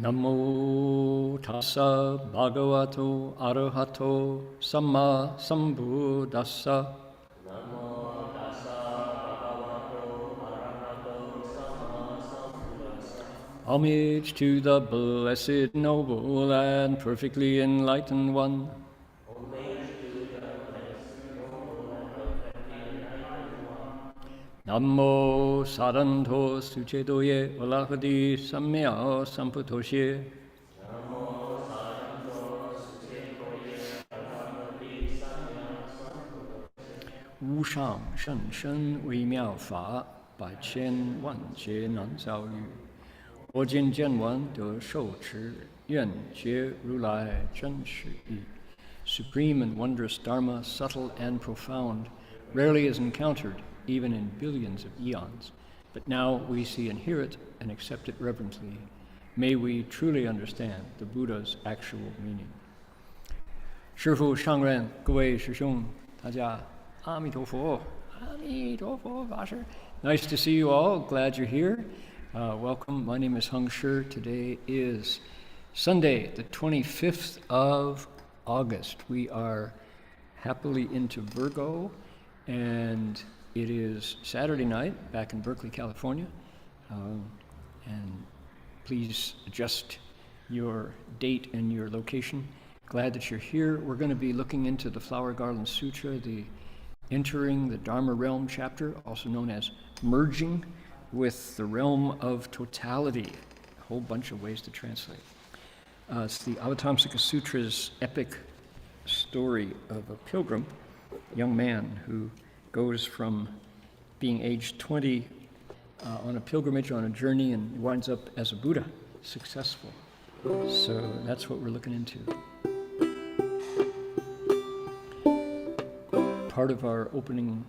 Namo tassa bhagavato arahato samma sambuddhassa. Namo tassa bhagavato arahato samma sambuddhassa. Homage to the blessed, noble, and perfectly enlightened one. Homage to the blessed, noble, and perfectly enlightened one. Namo saranto sucedoye olahadi sammya samputoshe. Namo saranto sucetoye alahati samya sambuddhassa. 无上甚深微妙法，百千万劫难遭遇。我今见闻得受持，愿解如来真实义。Supreme and wondrous Dharma, subtle and profound, rarely is encountered even in billions of eons. But now we see and hear it and accept it reverently. May we truly understand the Buddha's actual meaning. 师父上任，各位师兄，大家阿弥陀佛，阿弥陀佛法师。Nice to see you all. Glad you're here. Welcome. My name is Heng. Today is Sunday, the 25th of August. We are happily into Virgo, and it is Saturday night back in Berkeley, California. And please adjust your date and your location. Glad that you're here. We're going to be looking into the Flower Garland Sutra, the entering the Dharma realm chapter, also known as merging with the realm of totality. A whole bunch of ways to translate. It's the Avatamsaka Sutra's epic story of a pilgrim, young man who goes from being aged 20 on a pilgrimage, on a journey, and winds up as a Buddha, successful. So that's what we're looking into. Part of our opening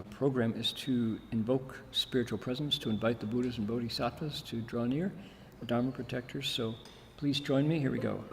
program is to invoke spiritual presence, to invite the Buddhas and Bodhisattvas to draw near, the Dharma protectors. So please join me. Here we go.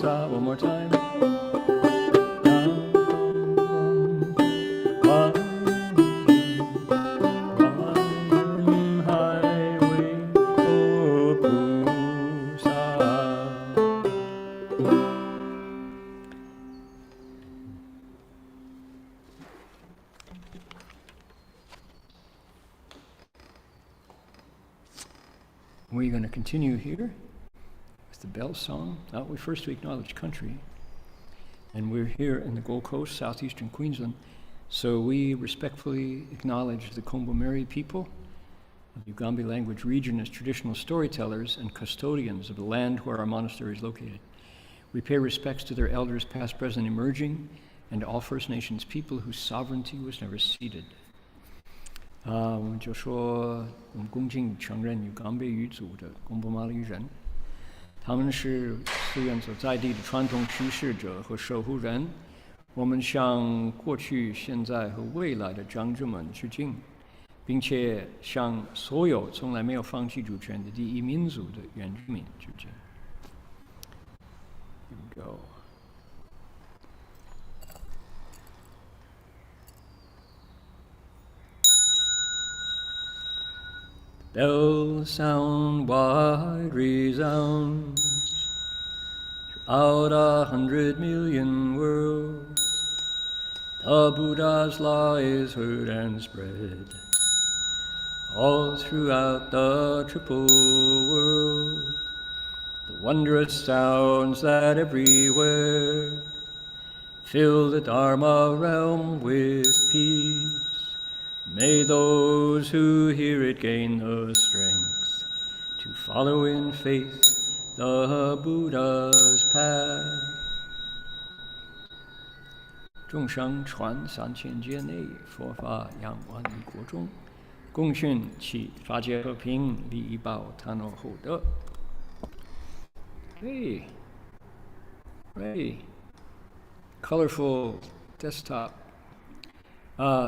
One more time. We're going to continue here with the bell song. We first acknowledge country, and we're here in the Gold Coast, southeastern Queensland, so we respectfully acknowledge the Kombu people of the Ugambi language region as traditional storytellers and custodians of the land where our monastery is located. We pay respects to their elders past, present, emerging, and to all First Nations people whose sovereignty was never ceded. 我们就说，我们恭敬承认Ugambi语族的贡布马里人，他们是寺院所在地的传统驱使者和守护人。我们向过去、现在和未来的长者们致敬，并且向所有从来没有放弃主权的第一民族的原住民致敬。Here we go. Bell sound wide resounds throughout 100 million worlds. The Buddha's law is heard and spread all throughout the triple world. The wondrous sounds that everywhere fill the Dharma realm with peace. May those who hear it gain the strength to follow in faith the Buddha's path. 众生传3000劫内，佛法扬万亿国中，共训其法界和平，利报他诺后德。Hey, hey, colorful desktop.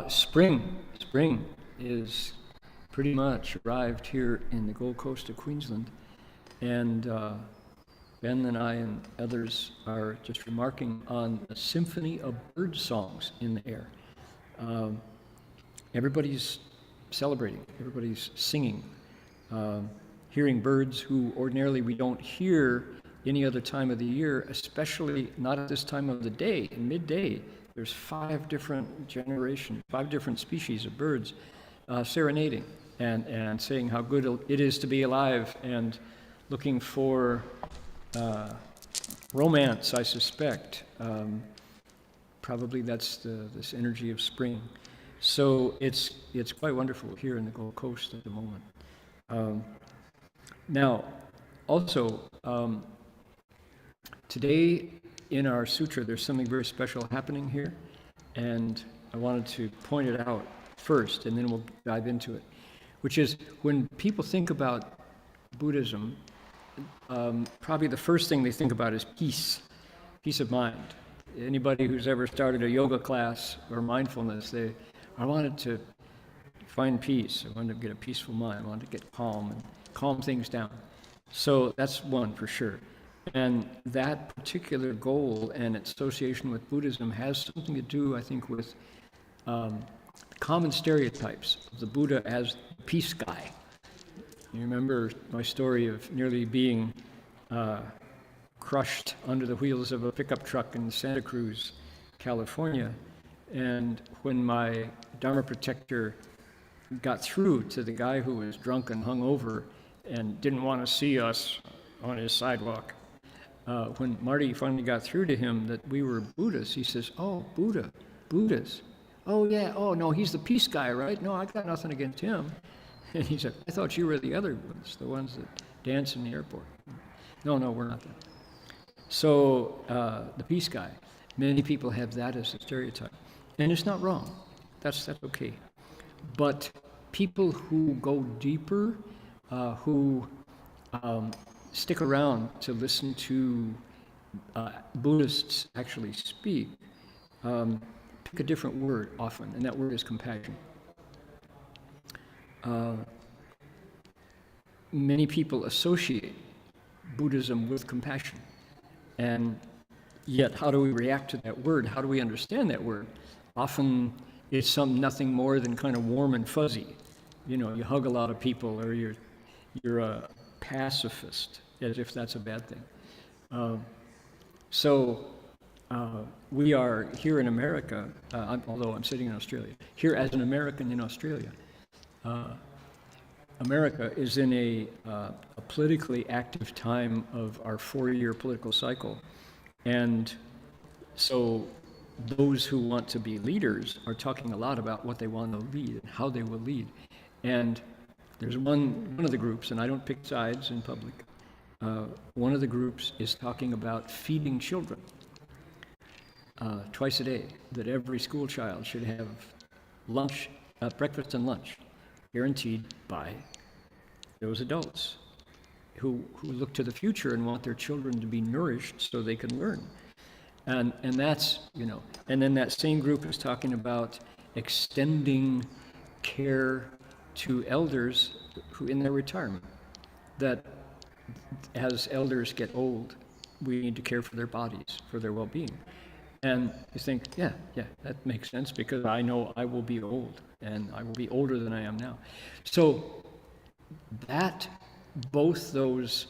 Spring is pretty much arrived here in the Gold Coast of Queensland, and Ben and I and others are just remarking on a symphony of bird songs in the air. Everybody's celebrating, everybody's singing, hearing birds who ordinarily we don't hear any other time of the year, especially not at this time of the day. In midday, there's 5 different generations, 5 different species of birds serenading and saying how good it is to be alive and looking for romance, I suspect. Probably that's this energy of spring. So it's quite wonderful here in the Gold Coast at the moment. Now, also, today in our sutra, there's something very special happening here, and I wanted to point it out first, and then we'll dive into it, which is when people think about Buddhism, probably the first thing they think about is peace of mind. Anybody who's ever started a yoga class or mindfulness, I wanted to find peace. I wanted to get a peaceful mind. I wanted to get calm and calm things down. So that's one for sure. And that particular goal and its association with Buddhism has something to do, I think, with common stereotypes of the Buddha as the peace guy. You remember my story of nearly being crushed under the wheels of a pickup truck in Santa Cruz, California. And when my Dharma protector got through to the guy who was drunk and hungover and didn't want to see us on his sidewalk, when Marty finally got through to him that we were Buddhists, he says, "Oh, Buddhists. Oh, yeah, oh, no, he's the peace guy, right? No, I got nothing against him." And he said, "I thought you were the other ones, the ones that dance in the airport." No, we're not that. So the peace guy, many people have that as a stereotype. And it's not wrong. That's okay. But people who go deeper, who stick around to listen to Buddhists actually speak, pick a different word often, and that word is compassion. Many people associate Buddhism with compassion, and yet how do we react to that word? How do we understand that word? Often it's nothing more than kind of warm and fuzzy. You know, you hug a lot of people, or you're a pacifist, as if that's a bad thing. So we are here in America, although I'm sitting in Australia, here as an American in Australia. America is in a politically active time of our 4-year political cycle. And so those who want to be leaders are talking a lot about what they want to lead and how they will lead. And there's one of the groups, and I don't pick sides in public, one of the groups is talking about feeding children twice a day, that every school child should have lunch, breakfast and lunch, guaranteed by those adults who look to the future and want their children to be nourished so they can learn. And that's, and then that same group is talking about extending care to elders who in their retirement, that as elders get old, we need to care for their bodies, for their well-being. And you think, yeah, that makes sense, because I know I will be old, and I will be older than I am now. So that, both those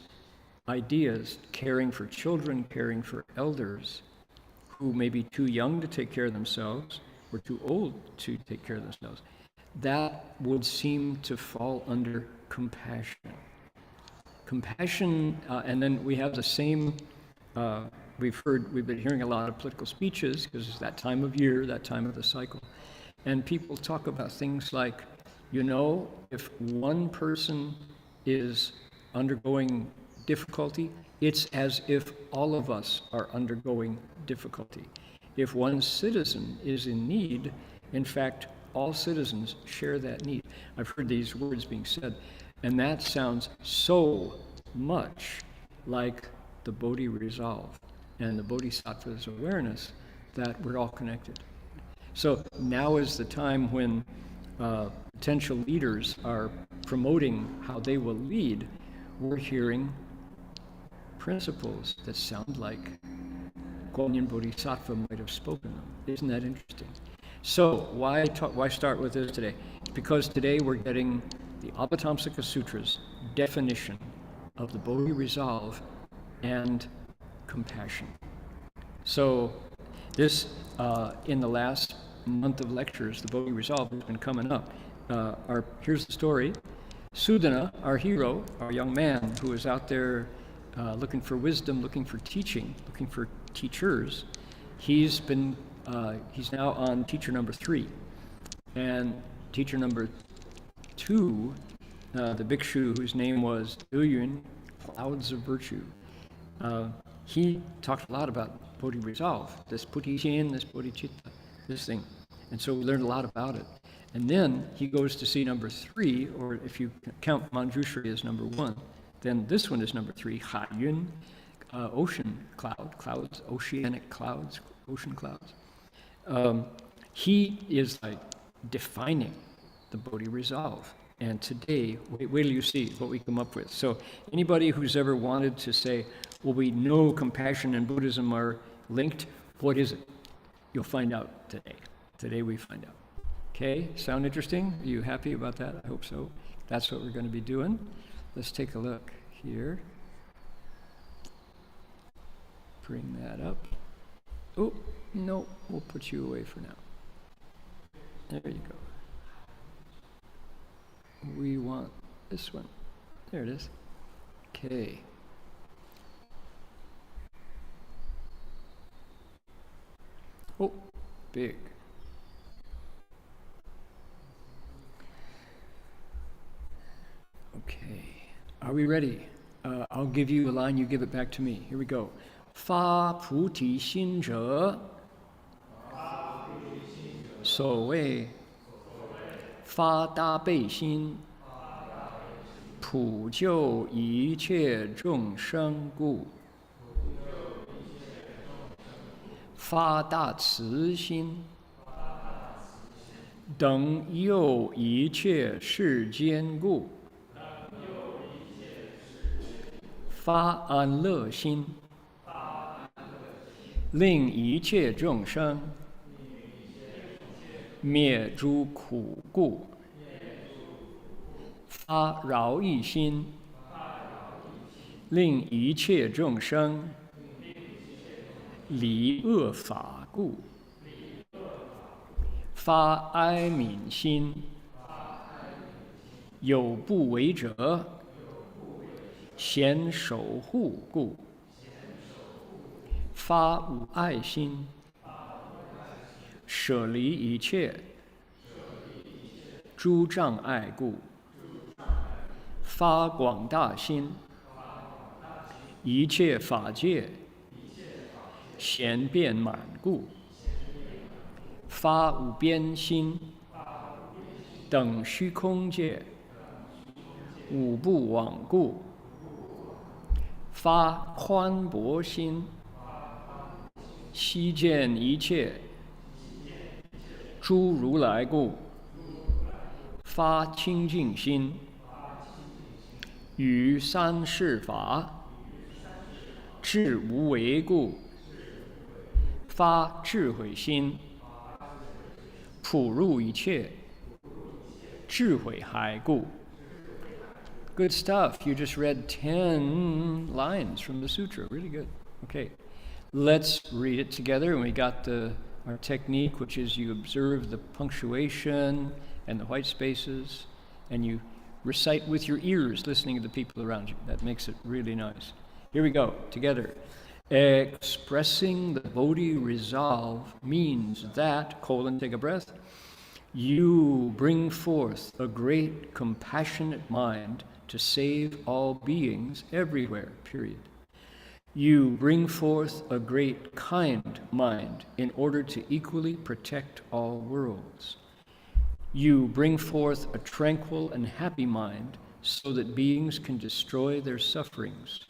ideas, caring for children, caring for elders who may be too young to take care of themselves or too old to take care of themselves, that would seem to fall under compassion. Compassion, and then we have the same, we've been hearing a lot of political speeches because it's that time of year, that time of the cycle. And people talk about things like, if one person is undergoing difficulty, it's as if all of us are undergoing difficulty. If one citizen is in need, in fact, all citizens share that need. I've heard these words being said, and that sounds so much like the Bodhi resolve and the Bodhisattva's awareness that we're all connected. So now is the time when potential leaders are promoting how they will lead. We're hearing principles that sound like Guanyin Bodhisattva might have spoken them. Isn't that interesting? So why start with this today? Because today we're getting the Avatamsaka Sutra's definition of the Bodhi resolve and compassion. So this, in the last month of lectures, the Bodhi resolve has been coming up. Here's the story. Sudana, our hero, our young man who is out there looking for wisdom, looking for teaching, looking for teachers, he's now on teacher number 3. And teacher number 2, the bhikshu whose name was Yun, Clouds of Virtue, he talked a lot about Bodhi resolve, this Putishin, this Bodhicitta, this thing. And so we learned a lot about it. And then he goes to see number 3, or if you count Manjushri as number 1, then this one is number 3, Yun, ocean clouds, oceanic clouds, ocean clouds. He is like defining the Bodhi resolve. And today, wait till you see what we come up with. So anybody who's ever wanted to say, well, we know compassion and Buddhism are linked, what is it? You'll find out today. Today we find out. Okay, sound interesting? Are you happy about that? I hope so. That's what we're going to be doing. Let's take a look here. Bring that up. Oh, no, we'll put you away for now. There you go. We want this one. There it is. Okay. Oh, big. Okay. Are we ready? I'll give you a line, you give it back to me. Here we go. Fa pu ti xin zhe, 所谓发大悲心，普救一切众生故；发大慈心，等佑一切世间故；发安乐心，令一切众生灭诸苦故；发饶益心，令一切众生离恶法故；发哀悯心，有不为者咸守护故；发无爱心，舍离一切诸障碍故；发广大心，一切法界咸遍满故；发无边心，等虚空界无不罔故；发宽博心，悉见一切诸如来故；发清净心，于三世法智无为故；发智慧心，普入一切智慧海故； Good stuff. You just read 10 lines from the sutra. Really good. Okay. Let's read it together. And we got our technique, which is you observe the punctuation and the white spaces, and you recite with your ears, listening to the people around you. That makes it really nice. Here we go, together. Expressing the Bodhi resolve means that, take a breath, you bring forth a great compassionate mind to save all beings everywhere, period. You bring forth a great kind mind in order to equally protect all worlds. You bring forth a tranquil and happy mind so that beings can destroy their sufferings.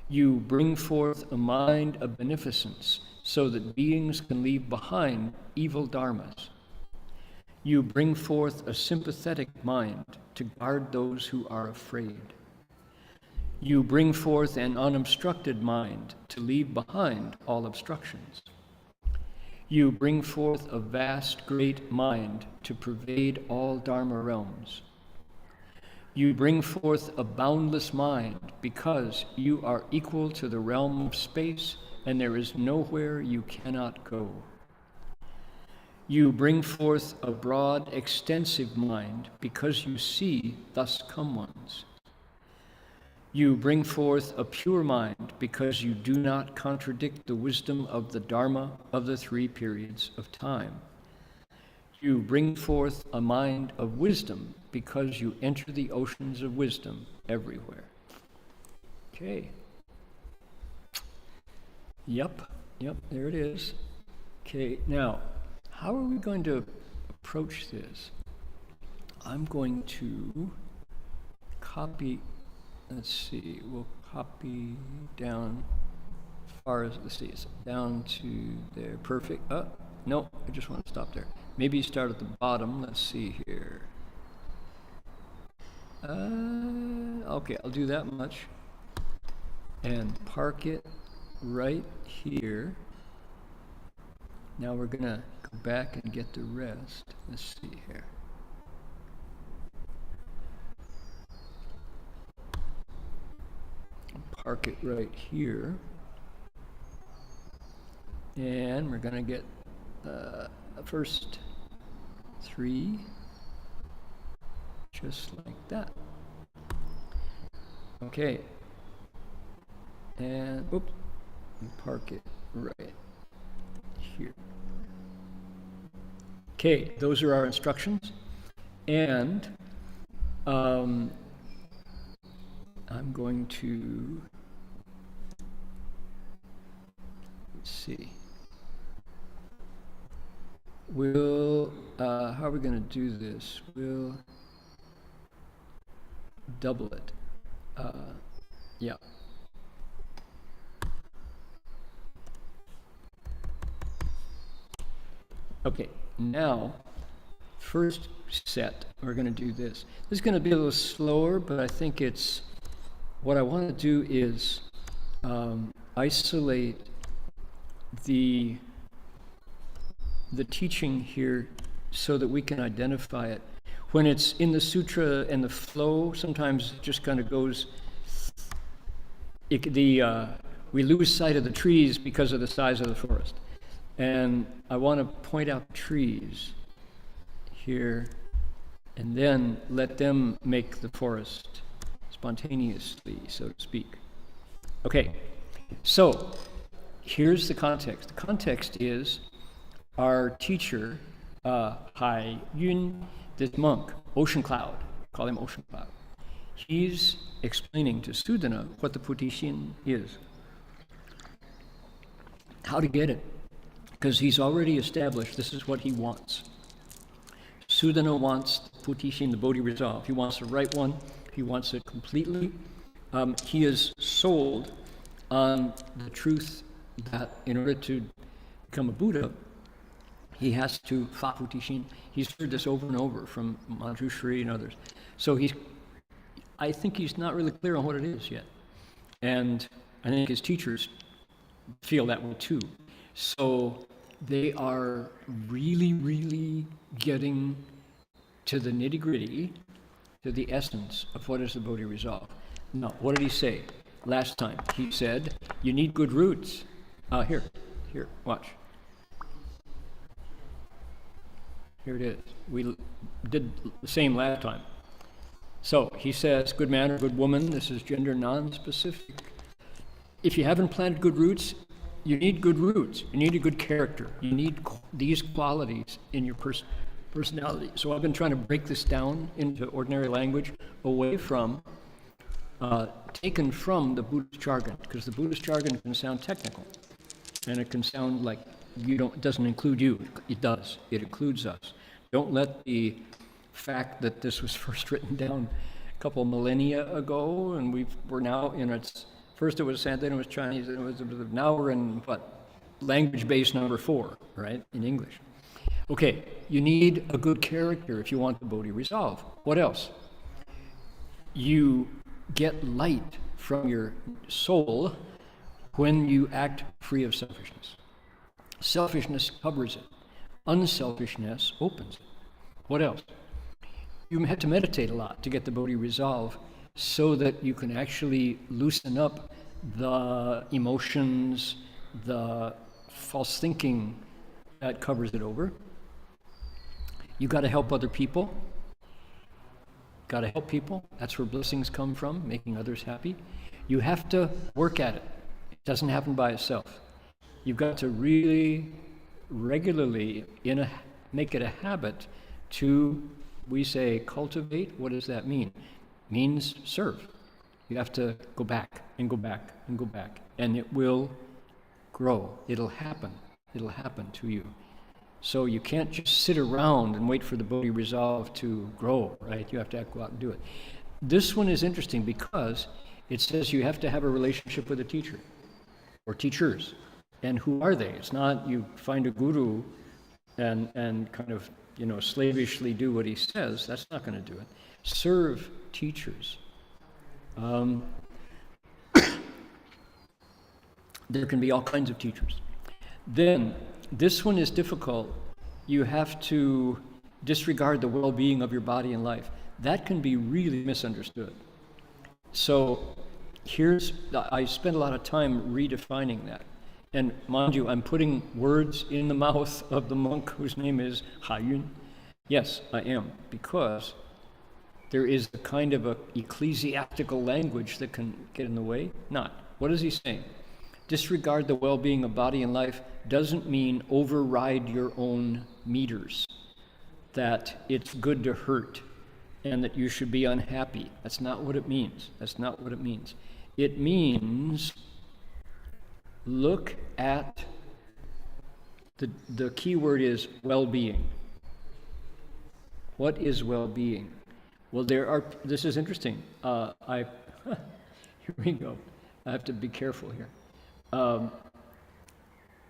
You bring forth a mind of beneficence so that beings can leave behind evil dharmas. You bring forth a sympathetic mind to guard those who are afraid. You bring forth an unobstructed mind to leave behind all obstructions. You bring forth a vast, great mind to pervade all Dharma realms. You bring forth a boundless mind because you are equal to the realm of space and there is nowhere you cannot go. You bring forth a broad, extensive mind because you see, thus come ones. You bring forth a pure mind because you do not contradict the wisdom of the Dharma of the 3 periods of time. You bring forth a mind of wisdom because you enter the oceans of wisdom everywhere. Okay. Yep, there it is. Okay, now, how are we going to approach this? I'm going to copy, let's see, we'll copy down as far as, let's see, it's down to there, perfect. No, I just want to stop there. Maybe start at the bottom, let's see here. Okay, I'll do that much. And park it right here. Now we're gonna go back and get the rest. Let's see here. Park it right here. And we're gonna get the first 3, just like that. Okay. And, oops, and park it right here. Okay, those are our instructions. And I'm going to, let's see. How are we going to do this? We'll double it. Yeah. Okay, now, first set, we're going to do this. This is going to be a little slower, but I think it's, what I want to do is isolate the teaching here so that we can identify it. When it's in the sutra and the flow, sometimes it just kind of goes, we lose sight of the trees because of the size of the forest. And I want to point out trees here and then let them make the forest spontaneously, so to speak. Okay, so here's the context. The context is our teacher, Hai Yun, this monk, Ocean Cloud, call him Ocean Cloud. He's explaining to Sudana what the Putishin is, how to get it, because he's already established this is what he wants. Sudana wants the Putishin, the Bodhi resolve. He wants the right one. He wants it completely. He is sold on the truth that in order to become a Buddha, he has to fa Putishin. He's heard this over and over from Manjushri and others. So I think he's not really clear on what it is yet. And I think his teachers feel that way too. So they are really, really getting to the nitty-gritty to the essence of what is the Bodhi resolve. Now, what did he say last time? He said, you need good roots. Here, watch. Here it is. We did the same last time. So he says, good man or good woman, this is gender non-specific. If you haven't planted good roots, you need good roots. You need a good character. You need these qualities in your personality. So I've been trying to break this down into ordinary language, away from, taken from the Buddhist jargon, because the Buddhist jargon can sound technical, and it can sound like it doesn't include you. It does. It includes us. Don't let the fact that this was first written down a couple millennia ago, and we're now in its. First it was Sanskrit, then it was Chinese, then it was now we're in language base number 4, right, in English. Okay, you need a good character if you want the Bodhi resolve. What else? You get light from your soul when you act free of selfishness. Selfishness covers it. Unselfishness opens it. What else? You have to meditate a lot to get the Bodhi resolve, so that you can actually loosen up the emotions, the false thinking that covers it over. You got to help other people. Got to help people. That's where blessings come from, making others happy. You have to work at it. It doesn't happen by itself. You've got to really regularly make it a habit to, we say, cultivate. What does that mean? Means serve. You have to go back and go back and go back, and it will grow. It'll happen. It'll happen to you. So you can't just sit around and wait for the Bodhi resolve to grow, right? You have to go out and do it. This one is interesting because it says you have to have a relationship with a teacher or teachers. And who are they? It's not you find a guru and kind of, slavishly do what he says. That's not going to do it. Serve teachers. There can be all kinds of teachers. Then, this one is difficult. You have to disregard the well-being of your body and life. That can be really misunderstood. So, I spend a lot of time redefining that. And mind you, I'm putting words in the mouth of the monk whose name is Haiyun. Yes, I am, because there is a kind of a ecclesiastical language that can get in the way. Not. What is he saying? Disregard the well-being of body and life doesn't mean override your own meters, that it's good to hurt and that you should be unhappy. That's not what it means. That's not what it means. It means look at the key word is well-being. What is well-being? Well, this is interesting. Here we go. I have to be careful here.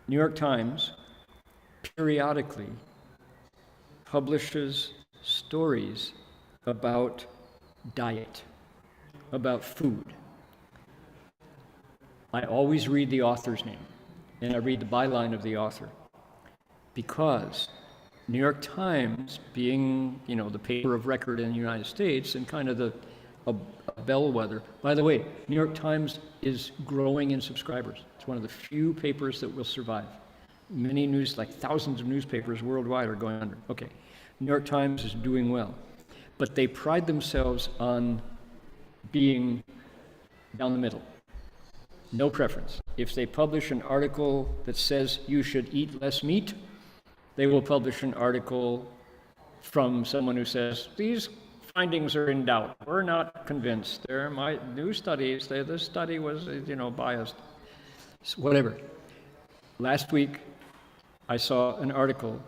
New York Times periodically publishes stories about diet, about food. I always read the author's name, and I read the byline of the author, because New York Times, being, the paper of record in the United States and kind of a bellwether. By the way, New York Times is growing in subscribers. It's one of the few papers that will survive. Many thousands of newspapers worldwide are going under. Okay, New York Times is doing well. But they pride themselves on being down the middle. No preference. If they publish an article that says you should eat less meat, they will publish an article from someone who says, these findings are in doubt. We're not convinced. They're my new studies. This study was, biased. Whatever. Last week, I saw an article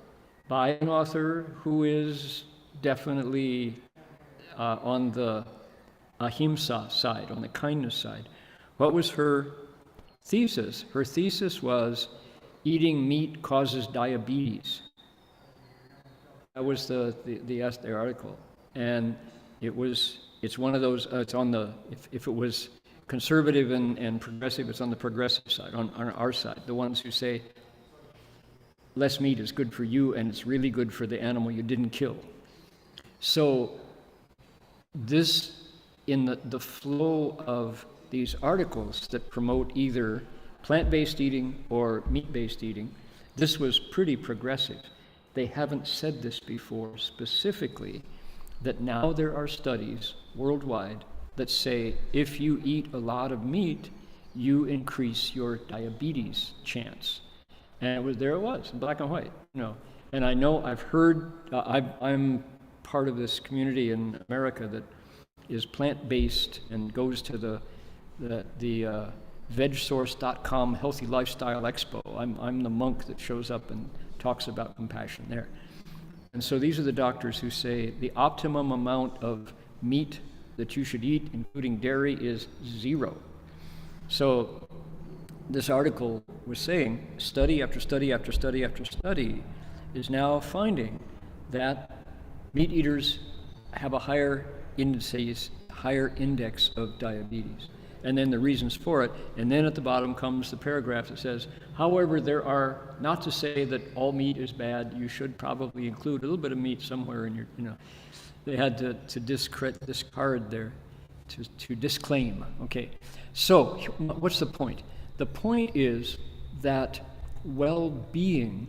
by an author who is definitely on the ahimsa side, on the kindness side. What was her thesis? Her thesis was, eating meat causes diabetes. That was the article. And it's one of those, it's on the, if it was conservative and progressive, it's on the progressive side, on our side, the ones who say less meat is good for you and it's really good for the animal you didn't kill. So this, in the flow of these articles that promote either plant-based eating or meat-based eating, this was pretty progressive. They haven't said this before specifically, that now there are studies worldwide that say if you eat a lot of meat, you increase your diabetes chance. And there it was, in black and white, you know. And I know I've heard, I'm part of this community in America that is plant-based and goes to the vegsource.com Healthy Lifestyle Expo. I'm the monk that shows up and talks about compassion there. And so these are the doctors who say the optimum amount of meat that you should eat, including dairy, is 0. So this article was saying study after study after study after study is now finding that meat eaters have a higher index of diabetes. And then the reasons for it. And then at the bottom comes the paragraph that says, however, there are, not to say that all meat is bad, you should probably include a little bit of meat somewhere in your, you know. They had to discard there, to disclaim. Okay, so what's the point? The point is that well-being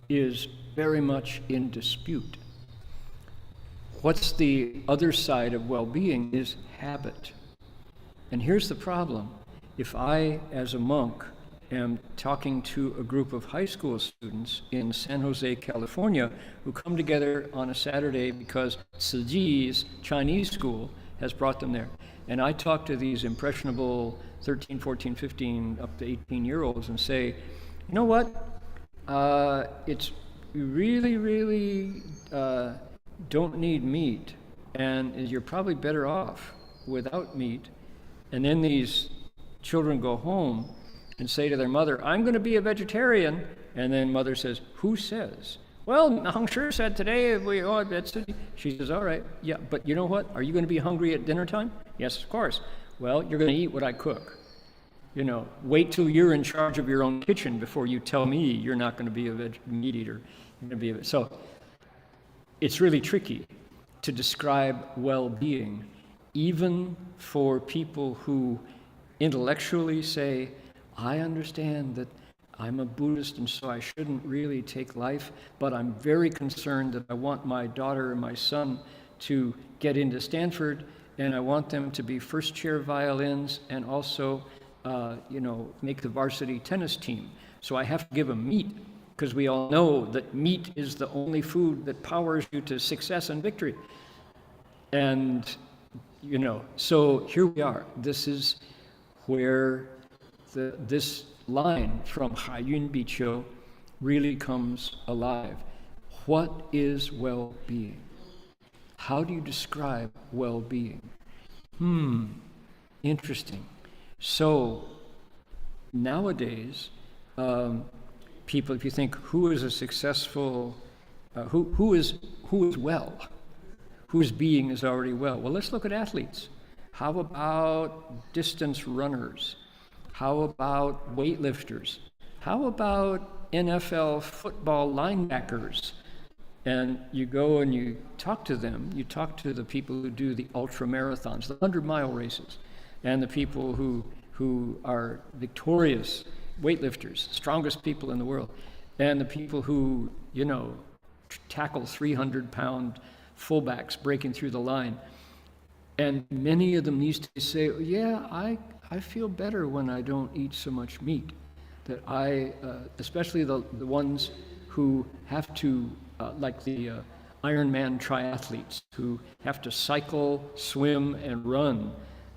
is very much in dispute. What's the other side of well-being is habit. And here's the problem. If I, as a monk, am talking to a group of high school students in San Jose, California, who come together on a Saturday because Tzu Chi's Chinese school has brought them there. And I talk to these impressionable 13, 14, 15, up to 18-year-olds and say, you know what? You really don't need meat, and you're probably better off without meat. And then these children go home and say to their mother, I'm going to be a vegetarian. And then mother says, who says? Well, Heng Sure said today, she says, all right, yeah, but you know what? Are you going to be hungry at dinner time? Yes, of course. Well, you're going to eat what I cook. You know, wait till you're in charge of your own kitchen before you tell me you're not going to be a meat eater. You're going to be so it's really tricky to describe well-being, even for people who intellectually say, I understand that I'm a Buddhist and so I shouldn't really take life, but I'm very concerned that I want my daughter and my son to get into Stanford, and I want them to be first chair violins and also make the varsity tennis team. So I have to give them meat, because we all know that meat is the only food that powers you to success and victory. And so here we are. This is where this line from Haiyun Biqiu really comes alive. What is well-being? How do you describe well-being? Interesting. So nowadays, people, if you think who is a successful, who is well, whose being is already well. Well, let's look at athletes. How about distance runners? How about weightlifters? How about NFL football linebackers? And you go and you talk to them. You talk to the people who do the ultra marathons, the 100-mile races, and the people who are victorious weightlifters, strongest people in the world, and the people who, tackle 300-pound fullbacks breaking through the line. And many of them these days say, yeah, I feel better when I don't eat so much meat. That especially the ones who have to, like the Ironman triathletes, who have to cycle, swim, and run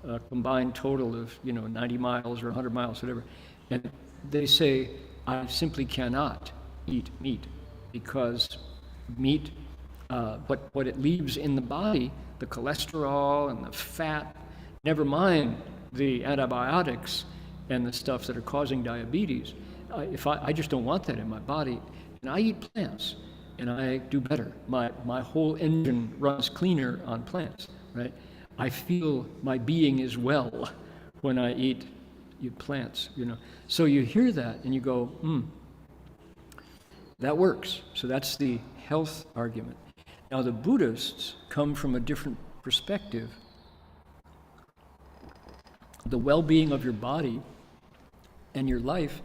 a combined total of 90 miles or 100 miles, whatever. And they say, I simply cannot eat meat because meat, what it leaves in the body, the cholesterol and the fat, never mind the antibiotics and the stuff that are causing diabetes. I just don't want that in my body. And I eat plants, and I do better. My whole engine runs cleaner on plants, right? I feel my being is well when I eat plants, So you hear that and you go, that works. So that's the health argument. Now the Buddhists come from a different perspective, the well-being of your body and your life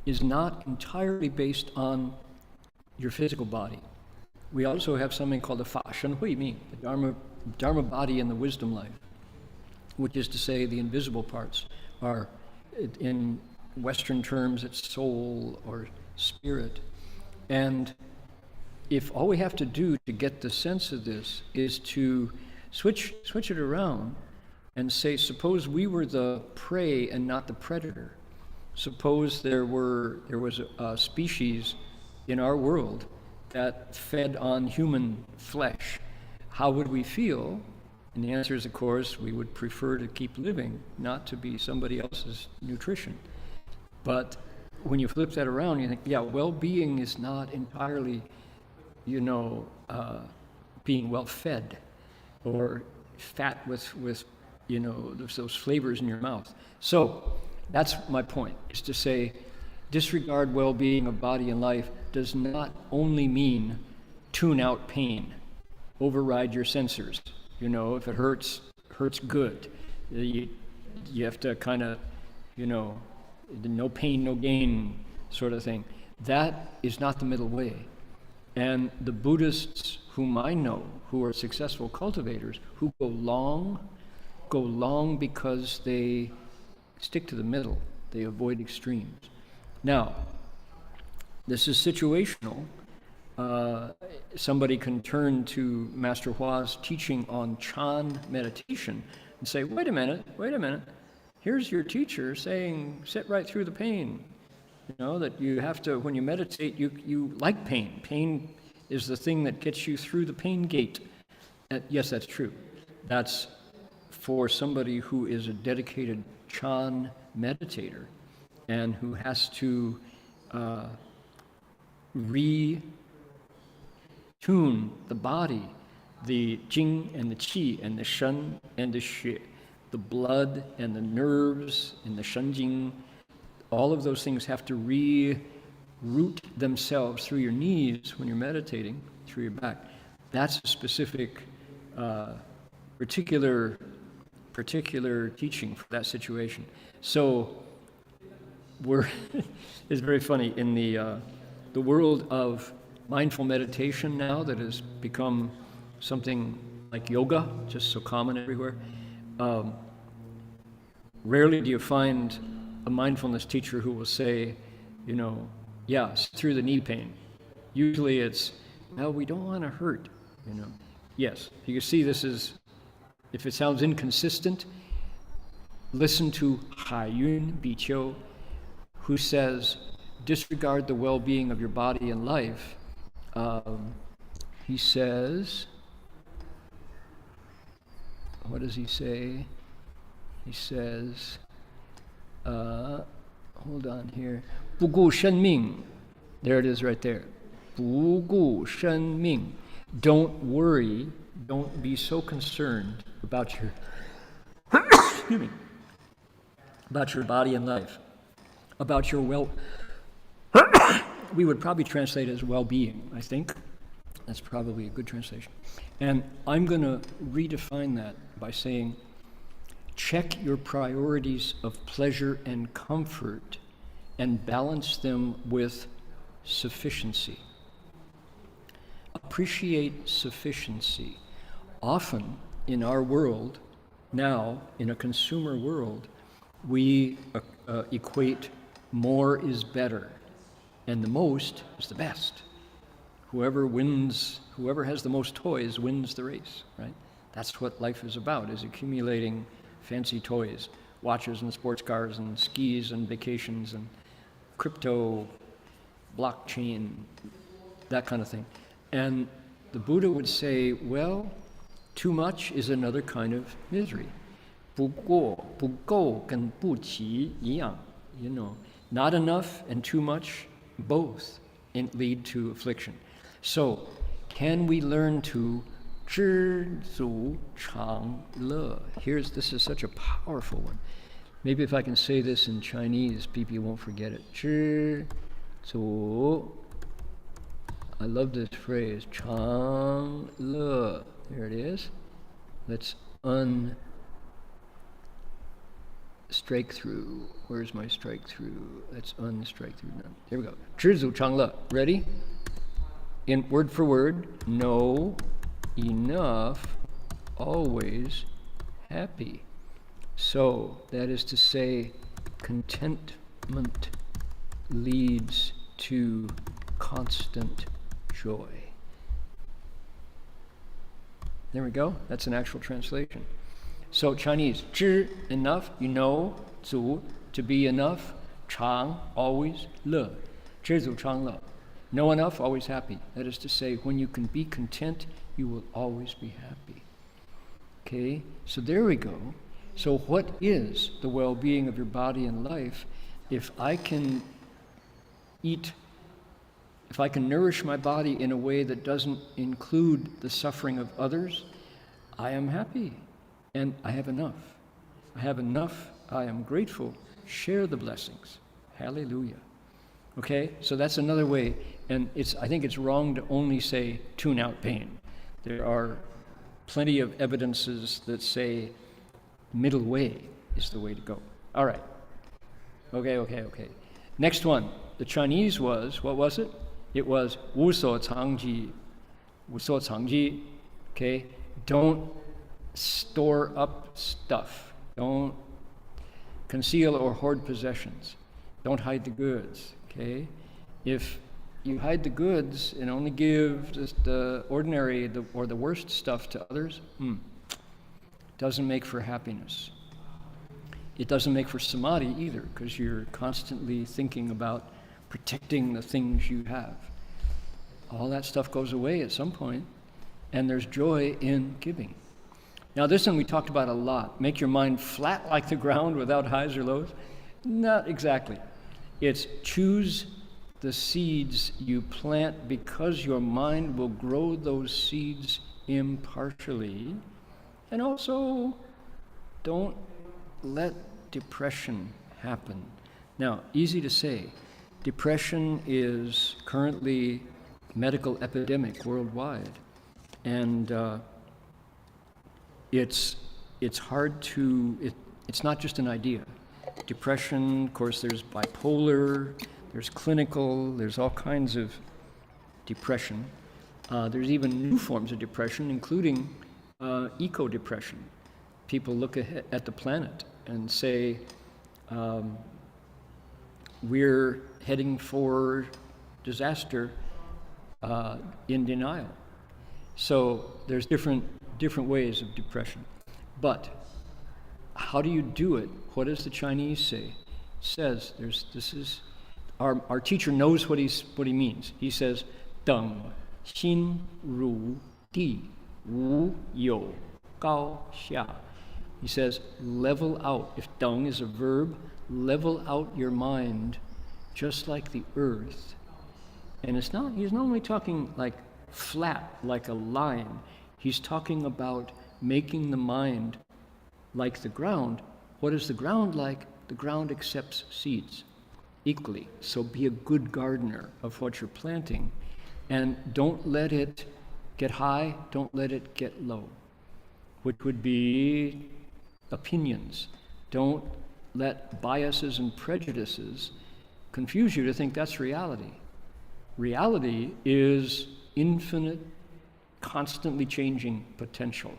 is not entirely based on your physical body. We also have something called the Fa Shen Hui Mi, the Dharma body and the wisdom life, which is to say the invisible parts are, in Western terms, it's soul or spirit. And if all we have to do to get the sense of this is to switch it around and say, suppose we were the prey and not the predator. Suppose there was a species in our world that fed on human flesh. How would we feel? And the answer is, of course, we would prefer to keep living, not to be somebody else's nutrition. But when you flip that around, you think, yeah, well-being is not entirely, being well-fed or fat with those flavors in your mouth. So that's my point, is to say disregard well-being of body and life does not only mean tune out pain, override your sensors. If it hurts good. You have to kind of, no pain, no gain sort of thing. That is not the middle way. And the Buddhists whom I know, who are successful cultivators, who go long because they stick to the middle. They avoid extremes. Now, this is situational. Somebody can turn to Master Hua's teaching on Chan meditation and say, wait a minute. Here's your teacher saying, sit right through the pain. That you have to, when you meditate, you like pain. Pain is the thing that gets you through the pain gate. Yes, that's true. That's for somebody who is a dedicated Chan meditator and who has to retune the body, the Jing and the Qi and the Shen and the Xue, the blood and the nerves and the Shenjing. All of those things have to root themselves through your knees when you're meditating, through your back. That's a specific, particular teaching for that situation. So it's very funny in the world of mindful meditation now that has become something like yoga, just so common everywhere. Rarely do you find a mindfulness teacher who will say, through the knee pain. Usually it's, we don't want to hurt, Yes, you can see this is, if it sounds inconsistent, listen to Haiyun Biqiu, who says, disregard the well-being of your body and life. He says, what does he say? He says, hold on here. 不顾生命. There it is right there. 不顾生命. Don't worry, don't be so concerned about your excuse me, about your body and life, about your we would probably translate it as well-being, I think. That's probably a good translation. And I'm going to redefine that by saying, check your priorities of pleasure and comfort and balance them with sufficiency. Appreciate sufficiency. Often in our world, now in a consumer world, we equate more is better, and the most is the best. Whoever has the most toys wins the race, right? That's what life is about, is accumulating fancy toys, watches and sports cars and skis and vacations and crypto, blockchain, that kind of thing. And the Buddha would say, well, too much is another kind of misery. 不过,不够跟不齐一样, not enough and too much, both lead to affliction. So, can we learn to 知足常乐? This is such a powerful one. Maybe if I can say this in Chinese, people won't forget it. 知足, I love this phrase, 常乐. There it is. Let's strike through. Where's my strike through? Let's unstrike through none. Here we go. 知足常乐. Ready? In word for word, no, enough, always happy. So that is to say, contentment leads to constant joy. There we go. That's an actual translation. So Chinese, 知 enough, you know, 足 to be enough, 常 always, 乐 知足常乐. Know enough, always happy. That is to say, when you can be content, you will always be happy. Okay, so there we go. So what is the well-being of your body and life? If I can eat, if I can nourish my body in a way that doesn't include the suffering of others, I am happy and I have enough. I have enough, I am grateful, share the blessings. Hallelujah. Okay, so that's another way, and I think it's wrong to only say tune out pain. There are plenty of evidences that say middle way is the way to go. All right. Okay. Next one. The Chinese was, what was it? It was 无所藏疾. 无所藏疾. Okay? Don't store up stuff. Don't conceal or hoard possessions. Don't hide the goods. Okay? If you hide the goods and only give just the ordinary or the worst stuff to others, doesn't make for happiness. It doesn't make for samadhi either, because you're constantly thinking about protecting the things you have. All that stuff goes away at some point, and there's joy in giving. Now this one we talked about a lot. Make your mind flat like the ground without highs or lows. Not exactly. It's choose the seeds you plant because your mind will grow those seeds impartially. And also, don't let depression happen. Now, easy to say. Depression is currently a medical epidemic worldwide. And it's hard to, it's not just an idea. Depression, of course, there's bipolar, there's clinical, there's all kinds of depression. There's even new forms of depression, including eco-depression. People look at the planet and say, we're heading for disaster in denial. So there's different ways of depression. But how do you do it? What does the Chinese say? It says, our teacher knows what he means. He says, 等心如地无有高下. He says, level out. If 等 is a verb, level out your mind just like the earth. And he's not only talking like flat, like a line. He's talking about making the mind like the ground. What is the ground like? The ground accepts seeds equally. So be a good gardener of what you're planting. And don't let it get high, don't let it get low, which would be opinions. Don't let biases and prejudices confuse you to think that's reality. Reality is infinite, constantly changing potential.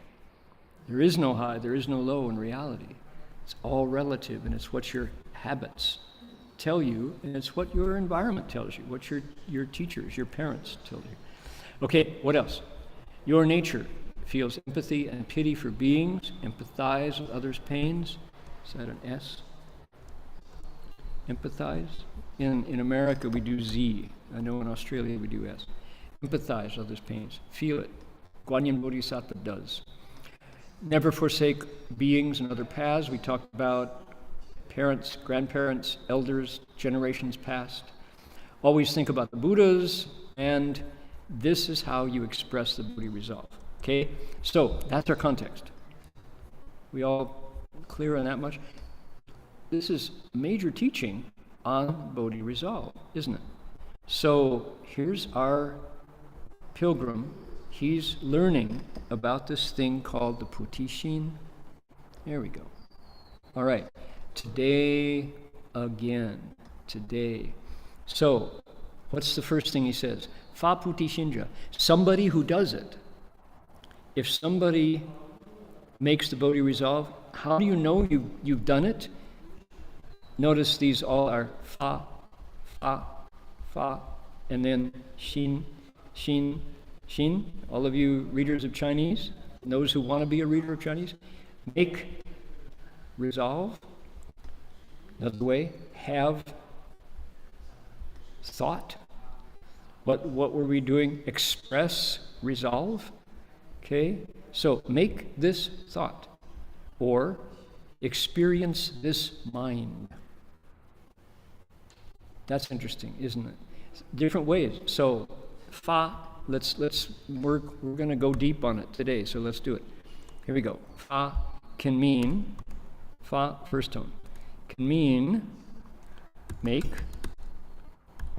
There is no high, there is no low in reality. It's all relative, and it's what your habits tell you, and it's what your environment tells you, what your teachers, your parents tell you. Okay, what else? Your nature feels empathy and pity for beings, empathize with others' pains. Is that an S? Empathize? In America we do Z. I know in Australia we do S. Empathize with others' pains. Feel it. Guanyin Bodhisattva does. Never forsake beings and other paths. We talked about parents, grandparents, elders, generations past. Always think about the Buddhas, and this is how you express the Bodhi resolve. Okay? So, that's our context. We all clear on that much? This is major teaching on Bodhi resolve, isn't it? So, here's our pilgrim he's learning about this thing called the Putishin. There we go. All right. Today again. Today. So, what's the first thing he says? Fa Putishinja. Somebody who does it. If somebody makes the Bodhi resolve, how do you know you've done it? Notice these all are fa, fa, fa, and then shin, shin, shin. All of you readers of Chinese, those who want to be a reader of Chinese, make resolve. Another way, have thought. What were we doing? Express resolve. Okay? So make this thought or experience this mind. That's interesting, isn't it? Different ways. So fa, we're going to go deep on it today, so let's do it. Here we go. Fa can mean, fa, first tone, can mean make,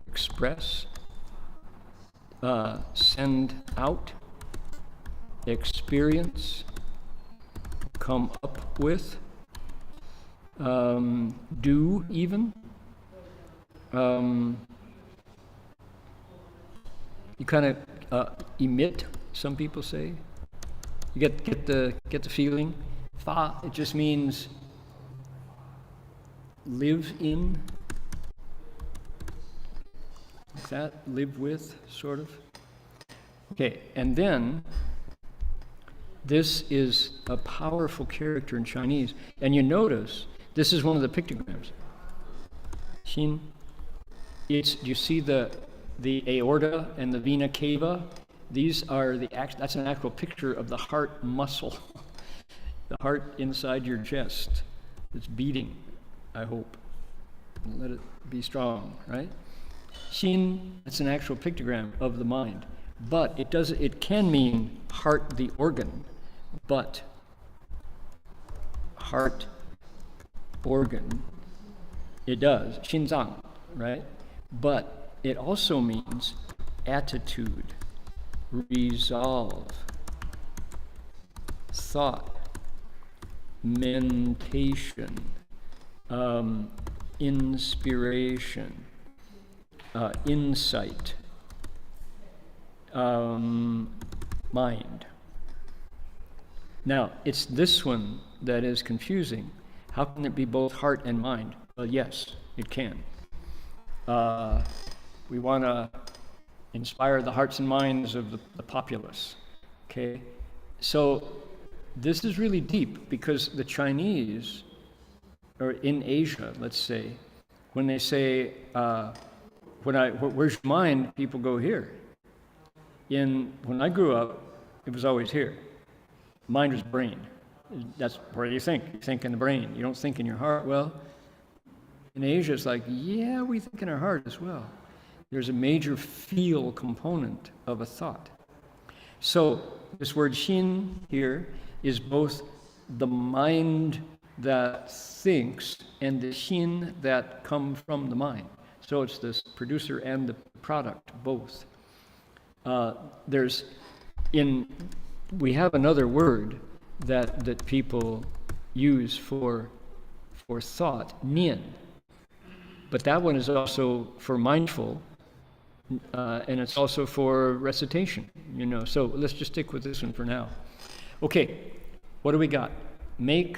express, send out, experience, come up with, do even. You kind of emit, some people say. You get the feeling. Fa, it just means live in. Is that live with, sort of? Okay, and then this is a powerful character in Chinese. And you notice, this is one of the pictograms. Xin. Do you see the aorta and the vena cava? These are that's an actual picture of the heart muscle. The heart inside your chest. It's beating, I hope. Let it be strong, right? Xin, that's an actual pictogram of the mind. But it can mean heart, the organ, but heart, organ, it does, Xinzang, right? But it also means attitude, resolve, thought, mentation, inspiration, insight, mind. Now, it's this one that is confusing. How can it be both heart and mind? Well, yes, it can. We want to inspire the hearts and minds of the populace. Okay? So this is really deep because the Chinese, or in Asia, let's say, when they say, where's your mind? People go here. When I grew up, it was always here. Mind was brain. That's where you think. You think in the brain. You don't think in your heart. Well, in Asia, it's like, yeah, we think in our heart as well. There's a major feel component of a thought. So this word xin here is both the mind that thinks and the xin that come from the mind. So it's this producer and the product, both. We have another word that people use for thought, nian. But that one is also for mindful, and it's also for recitation, So let's just stick with this one for now. Okay, what do we got? Make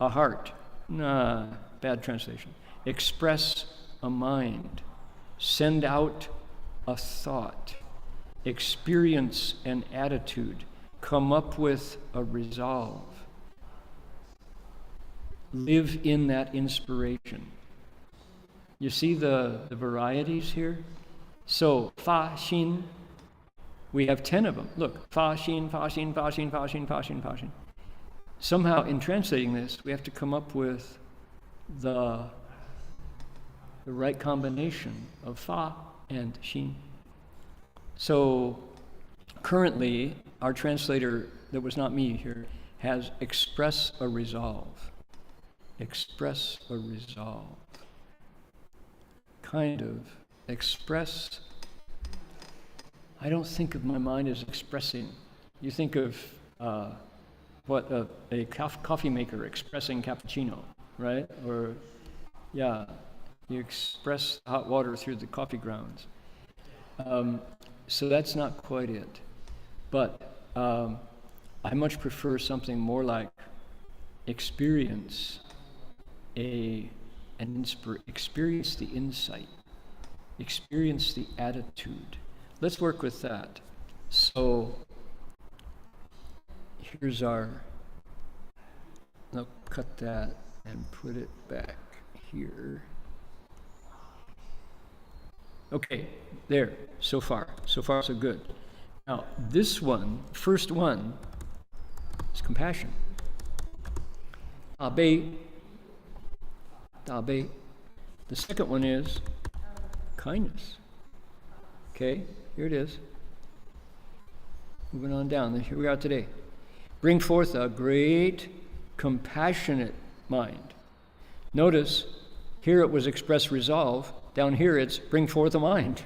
a heart. Nah, bad translation. Express a mind. Send out a thought. Experience an attitude. Come up with a resolve. Live in that inspiration. You see the varieties here? So, fa, xin, we have 10 of them. Look, fa, xin, fa, xin, fa, xin, fa, xin, fa, xin, fa, xin. Somehow, in translating this, we have to come up with the right combination of fa and xin. So, currently, our translator, that was not me here, has express a resolve. Express a resolve. Kind of express, I don't think of my mind as expressing. You think of what a coffee maker expressing cappuccino, right? Or, yeah, you express hot water through the coffee grounds. So that's not quite it. But I much prefer something more like experience experience the insight, experience the attitude. Let's work with that. So here's our, I'll cut that and put it back here. Okay, there, so far so good. Now this one, first one, is compassion. Dabe. The second one is kindness. Okay, here it is. Moving on down, here we are today. Bring forth a great, compassionate mind. Notice, here it was express resolve. Down here it's bring forth a mind.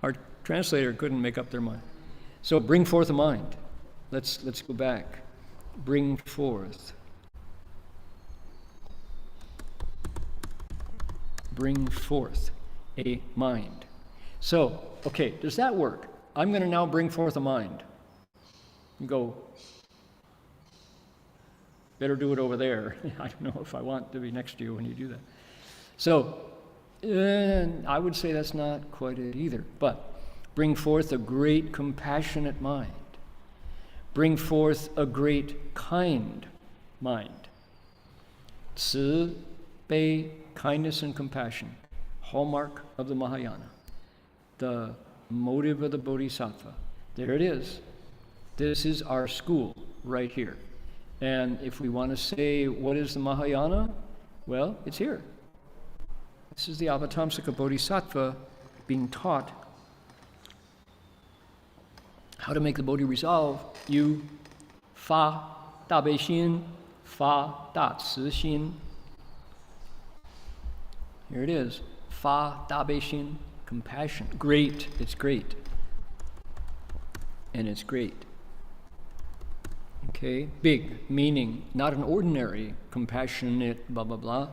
Our translator couldn't make up their mind. So bring forth a mind. Let's go back. Bring forth. Bring forth a mind. So, okay, does that work? I'm going to now bring forth a mind. You go, better do it over there. I don't know if I want to be next to you when you do that. So, I would say that's not quite it either. But bring forth a great compassionate mind. Bring forth a great kind mind. 慈悲, kindness and compassion, hallmark of the Mahayana, the motive of the Bodhisattva. There it is. This is our school right here. And if we want to say, what is the Mahayana? Well, it's here. This is the Avatamsaka Bodhisattva being taught how to make the Bodhi resolve. You fa da bei xin, fa da ci xin. Here it is. Fa da bei xin, compassion. Great, it's great. And it's great. Okay, big, meaning not an ordinary, compassionate, blah, blah, blah,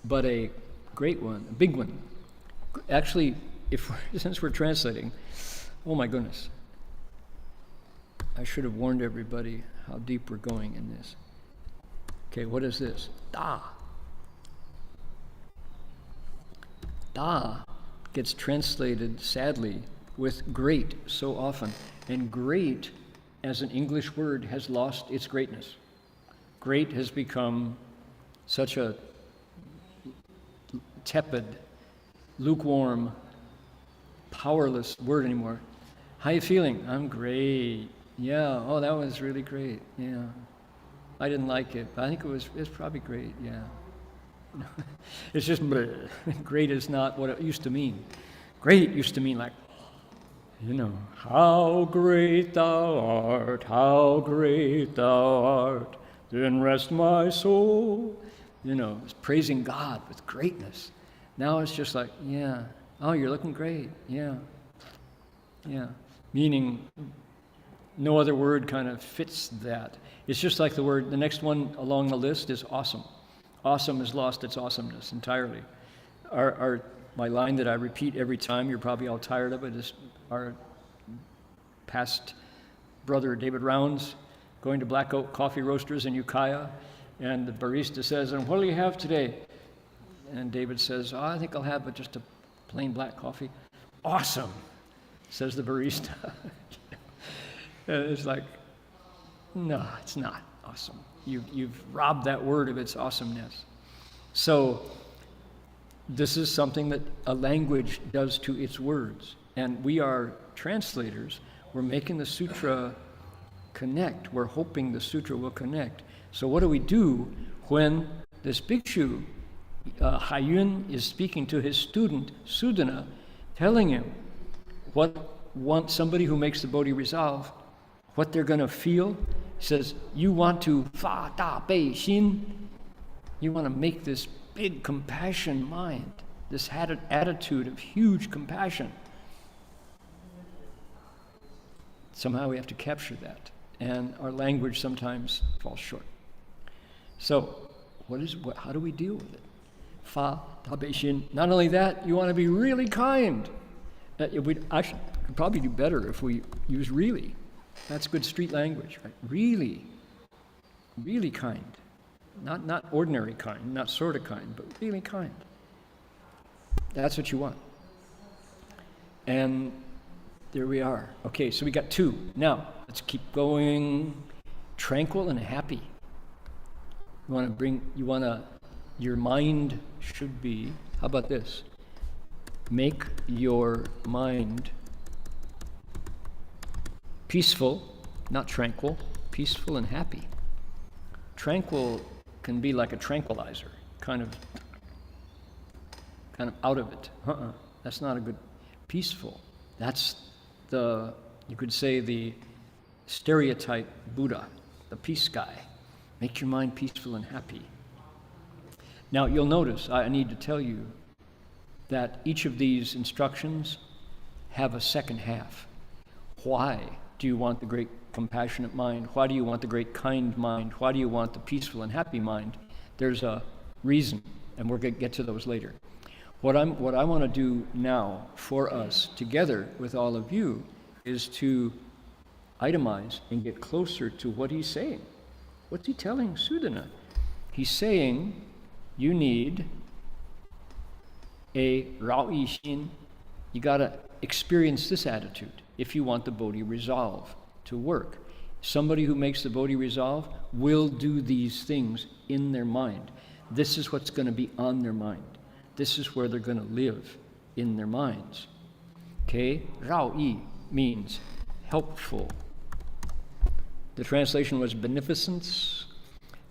but a great one, a big one. Actually, since we're translating, oh my goodness, I should have warned everybody how deep we're going in this. Okay, what is this? Da. Da gets translated, sadly, with great so often. And great, as an English word, has lost its greatness. Great has become such a tepid, lukewarm, powerless word anymore. How you feeling? I'm great. Yeah, oh, that was really great. Yeah. I didn't like it, but I think it's probably great, yeah. It's just bleh. Great is not what it used to mean. Great used to mean like, how great thou art, how great thou art, then rest my soul. It's praising God with greatness. Now it's just like, yeah, oh, you're looking great, yeah. Meaning, no other word kind of fits that. It's just like the next one along the list is awesome. Awesome has lost its awesomeness entirely. My line that I repeat every time, you're probably all tired of it, is our past brother David Rounds going to Black Oak Coffee Roasters in Ukiah, and the barista says, and what do you have today? And David says, I think I'll have just a plain black coffee. Awesome, says the barista. And it's like, no, it's not awesome. You've robbed that word of its awesomeness. So this is something that a language does to its words. And we are translators. We're making the sutra connect. We're hoping the sutra will connect. So what do we do when this bhikshu, Haiyun, is speaking to his student, Sudana, telling him somebody who makes the Bodhi resolve, what they're going to feel? He says, you want to fa da bei xin, you want to make this big compassion mind, this attitude of huge compassion. Somehow we have to capture that. And our language sometimes falls short. So, how do we deal with it? Fa, ta, bei, xin. Not only that, you want to be really kind. We could probably do better if we use really. That's good street language, right? Really, really kind. Not ordinary kind, not sort of kind, but really kind. That's what you want. And there we are. Okay, so we got 2. Now, let's keep going. Tranquil and happy. Your mind should be, how about this? Make your mind peaceful, not tranquil, peaceful and happy. Tranquil can be like a tranquilizer, kind of out of it. That's not a good, peaceful. That's you could say the stereotype Buddha, the peace guy. Make your mind peaceful and happy. Now you'll notice, I need to tell you that each of these instructions have a second half. Why do you want the great compassionate mind? Why do you want the great kind mind? Why do you want the peaceful and happy mind? There's a reason, and we're going to get to those later. What I want to do now for us, together with all of you, is to itemize and get closer to what he's saying. What's he telling Sudana? He's saying you need a rao yi xin. You got to experience this attitude if you want the Bodhi resolve to work. Somebody who makes the Bodhi resolve will do these things in their mind. This is what's going to be on their mind. This is where they're going to live in their minds. Okay? Rao yi means helpful. The translation was beneficence.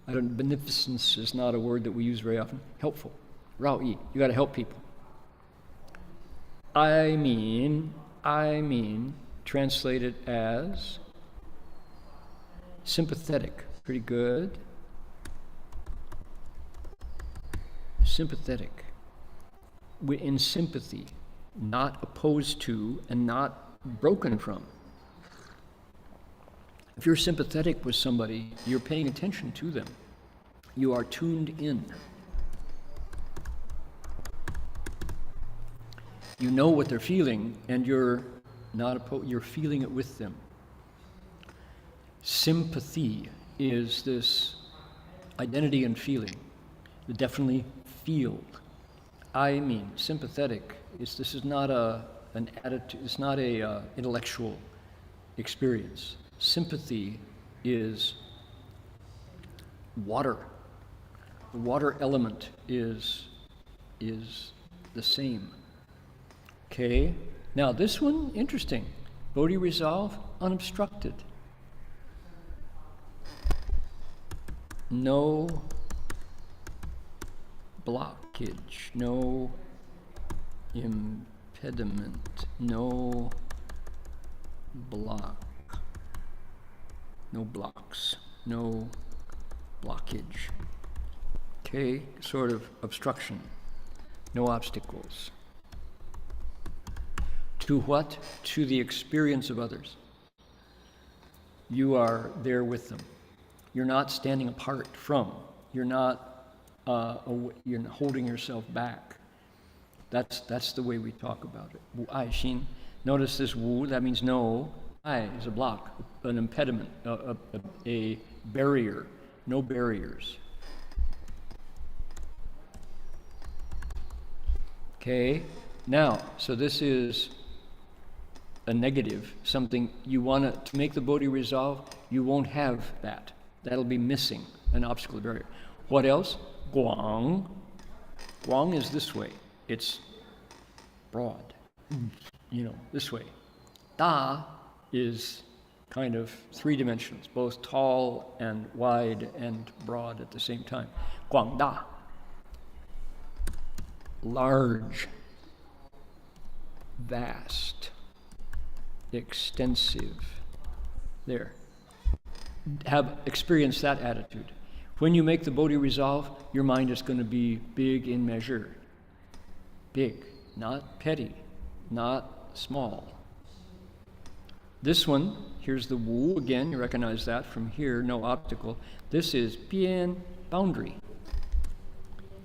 Beneficence is not a word that we use very often. Helpful. Rao yi. You got to help people. I mean, translated as sympathetic. Pretty good. Sympathetic. In sympathy, not opposed to and not broken from. If you're sympathetic with somebody, you're paying attention to them. You are tuned in. You know what they're feeling, and you're you're feeling it with them. Sympathy is this identity and feeling. You definitely feel. I mean, sympathetic this is not an attitude. It's not a intellectual experience. Sympathy is water. The water element is the same. Okay. Now this one, interesting. Bodhi resolve, unobstructed. No blockage, no impediment, no blocks, no blockage. Okay, sort of obstruction, no obstacles. To what? To the experience of others. You are there with them. You're not standing apart from. You're not you're holding yourself back. That's the way we talk about it. Wu ai xin. Notice this wu, that means no. Ai is a block, an impediment, a barrier. No barriers. Okay, now, so this is a negative, something you want to make the Bodhi resolve, you won't have that. That'll be missing, an obstacle, a barrier. What else? Guang. Guang is this way. It's broad, this way. Da is kind of 3 dimensions, both tall and wide and broad at the same time. Guang da. Large, vast, extensive. There. Have experienced that attitude. When you make the Bodhi resolve, your mind is going to be big in measure. Big, not petty, not small. This one, here's the wu again, you recognize that from here, no obstacle. This is bian, boundary,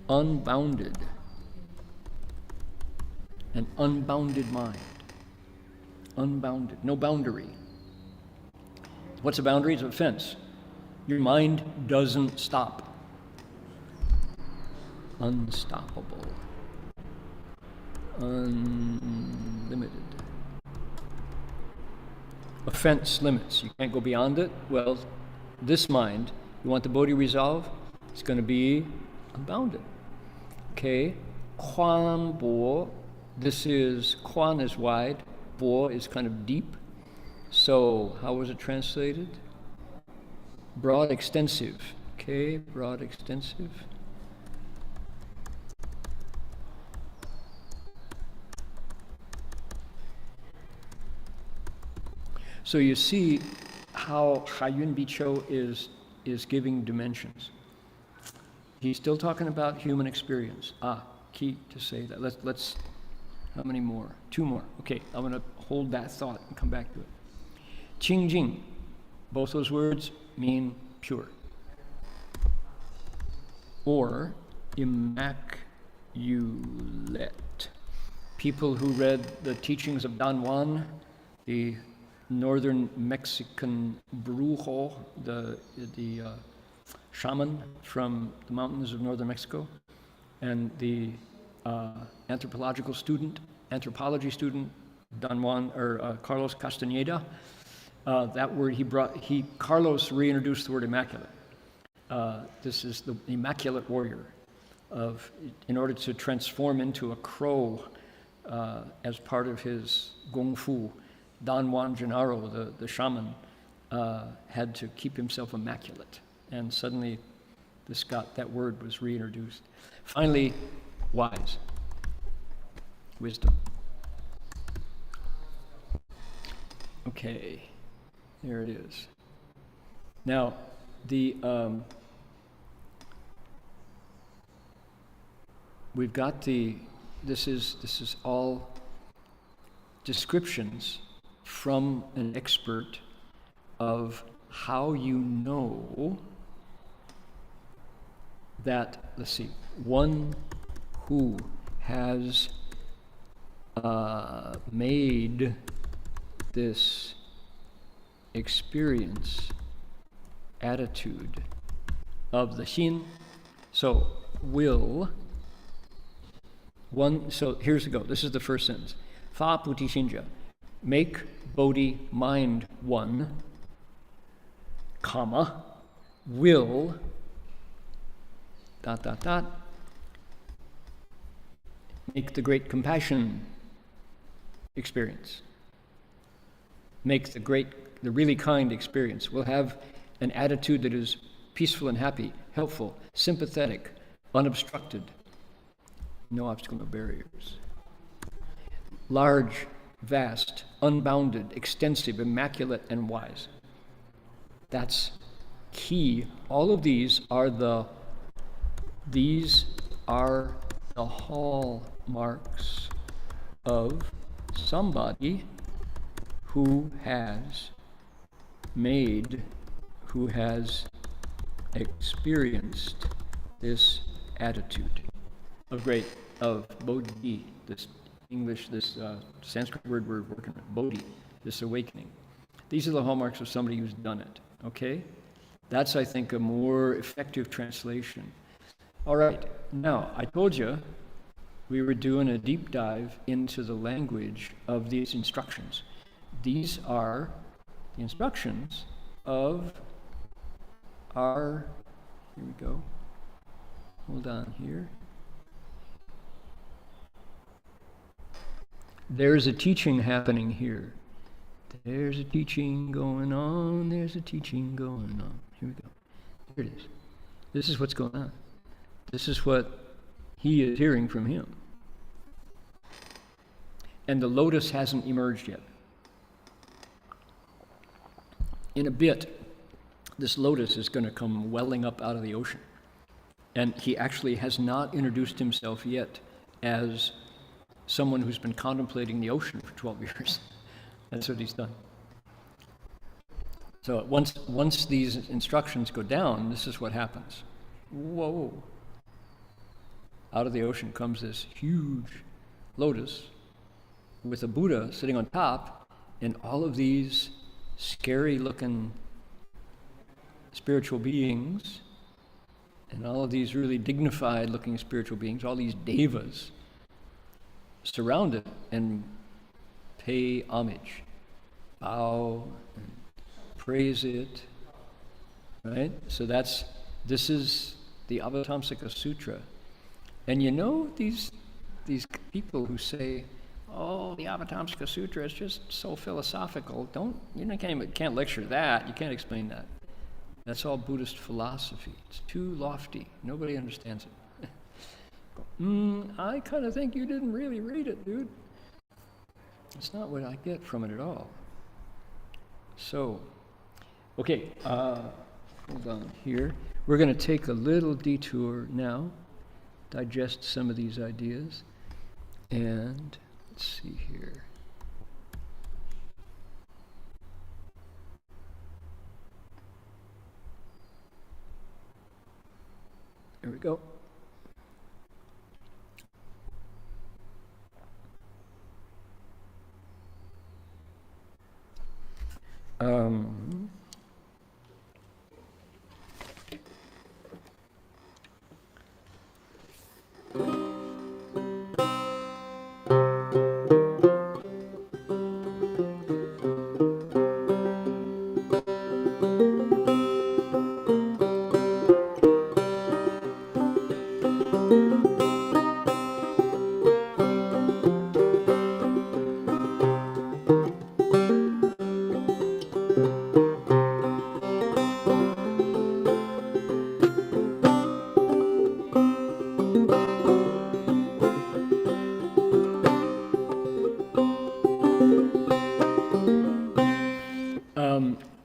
unbounded, an unbounded mind. Unbounded, no boundary. What's a boundary? It's a fence. Your mind doesn't stop. Unstoppable. Unlimited. A fence limits. You can't go beyond it. Well, this mind, you want the Bodhi resolve, it's going to be unbounded. Okay? Quan bo. This is, quan is wide, bo is kind of deep. So, how was it translated? Broad, extensive. Okay, broad, extensive. So you see how Haiyun Bicho is giving dimensions. He's still talking about human experience. Key to say that. Let's how many more? 2 more. Okay, I'm going to hold that thought and come back to it. Qing Jing, both those words mean pure. Or immaculate. People who read the teachings of Don Juan, the northern Mexican brujo, the shaman from the mountains of northern Mexico, and the anthropology student, Don Juan, or Carlos Castaneda, that word Carlos reintroduced the word immaculate. This is the immaculate warrior in order to transform into a crow as part of his gong fu. Don Juan Gennaro, the shaman, had to keep himself immaculate. And suddenly that word was reintroduced. Finally, wise. Wisdom. Okay, there it is. Now, we've got this is all descriptions from an expert of how you know that, let's see, one who has made this experience, attitude of the Xin, so will, so here's the go, this is the first sentence. Fa puti shinja, make Bodhi mind one, comma, will, ... make the great compassion experience. Make the really kind experience. We'll have an attitude that is peaceful and happy, helpful, sympathetic, unobstructed, no obstacle, no barriers. Large, vast, unbounded, extensive, immaculate, and wise. That's key. All of these are the hallmarks of somebody who has experienced this attitude of Bodhi, this Sanskrit word we're working with, Bodhi, this awakening. These are the hallmarks of somebody who's done it, okay? That's, I think, a more effective translation. All right, now, I told you we were doing a deep dive into the language of these instructions. These are the instructions of here we go. Hold on here. There's a teaching happening here. There's a teaching going on. There's a teaching going on. Here we go. Here it is. This is what's going on. This is what he is hearing from him. And the lotus hasn't emerged yet. In a bit, this lotus is going to come welling up out of the ocean. And he actually has not introduced himself yet as someone who's been contemplating the ocean for 12 years. That's what he's done. So once these instructions go down, this is what happens. Whoa. Out of the ocean comes this huge lotus with a Buddha sitting on top, and all of these scary-looking spiritual beings, and all of these really dignified-looking spiritual beings, all these devas, surround it and pay homage, bow, and praise it, right? So this is the Avatamsaka Sutra. And you know, these people who say, oh, the Avatamsaka Sutra is just so philosophical, can't lecture that, you can't explain that. That's all Buddhist philosophy. It's too lofty. Nobody understands it. I kind of think you didn't really read it, dude. That's not what I get from it at all. So, okay, hold on here. We're going to take a little detour now, digest some of these ideas, and let's see here. There we go.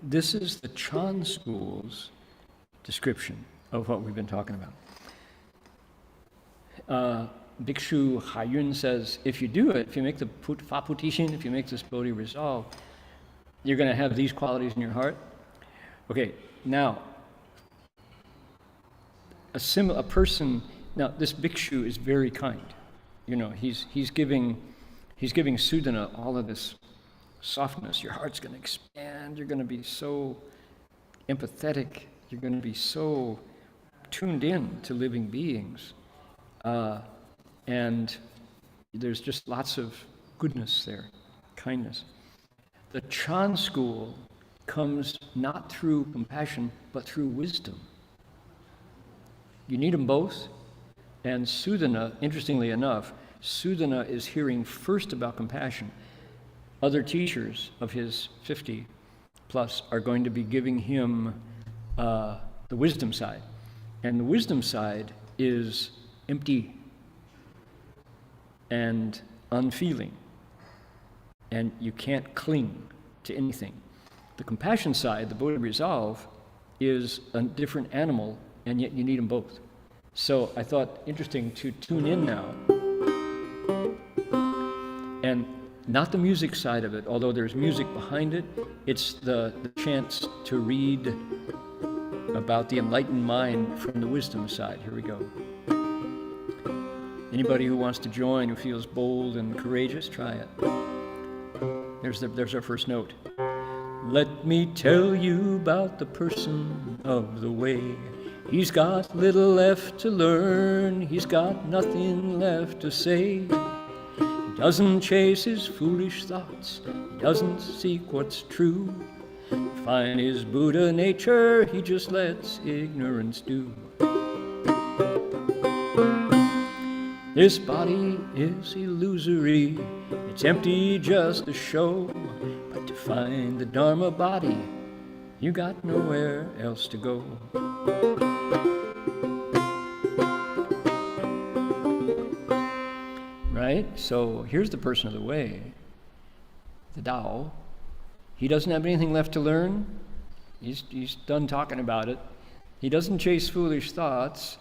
This is the Chan school's description of what we've been talking about. Bhikshu Hayun says, if you do it, if you make the Faputishin, if you make this Bodhi resolve, you're going to have these qualities in your heart. Okay, now, a person, now this Bhikshu is very kind. You know, he's giving Sudana all of this softness. Your heart's going to expand. You're going to be so empathetic. You're going to be so tuned in to living beings. And there's just lots of goodness there, kindness. The Chan school comes not through compassion, but through wisdom. You need them both. And Sudana, interestingly enough, Sudana is hearing first about compassion. Other teachers of his 50 plus are going to be giving him the wisdom side. And the wisdom side is empty and unfeeling. And you can't cling to anything. The compassion side, the Bodhi resolve, is a different animal, and yet you need them both. So I thought interesting to tune in now. And not the music side of it, although there's music behind it. It's the chance to read about the enlightened mind from the wisdom side. Here we go. Anybody who wants to join, who feels bold and courageous, try it. There's our first note. Let me tell you about the person of the way. He's got little left to learn. He's got nothing left to say. He doesn't chase his foolish thoughts. He doesn't seek what's true. Find his Buddha nature. He just lets ignorance do. This body is illusory. It's empty, just a show. But to find the Dharma body, you got nowhere else to go. Right? So here's the person of the way, the Tao. He doesn't have anything left to learn. He's done talking about it. He doesn't chase foolish thoughts.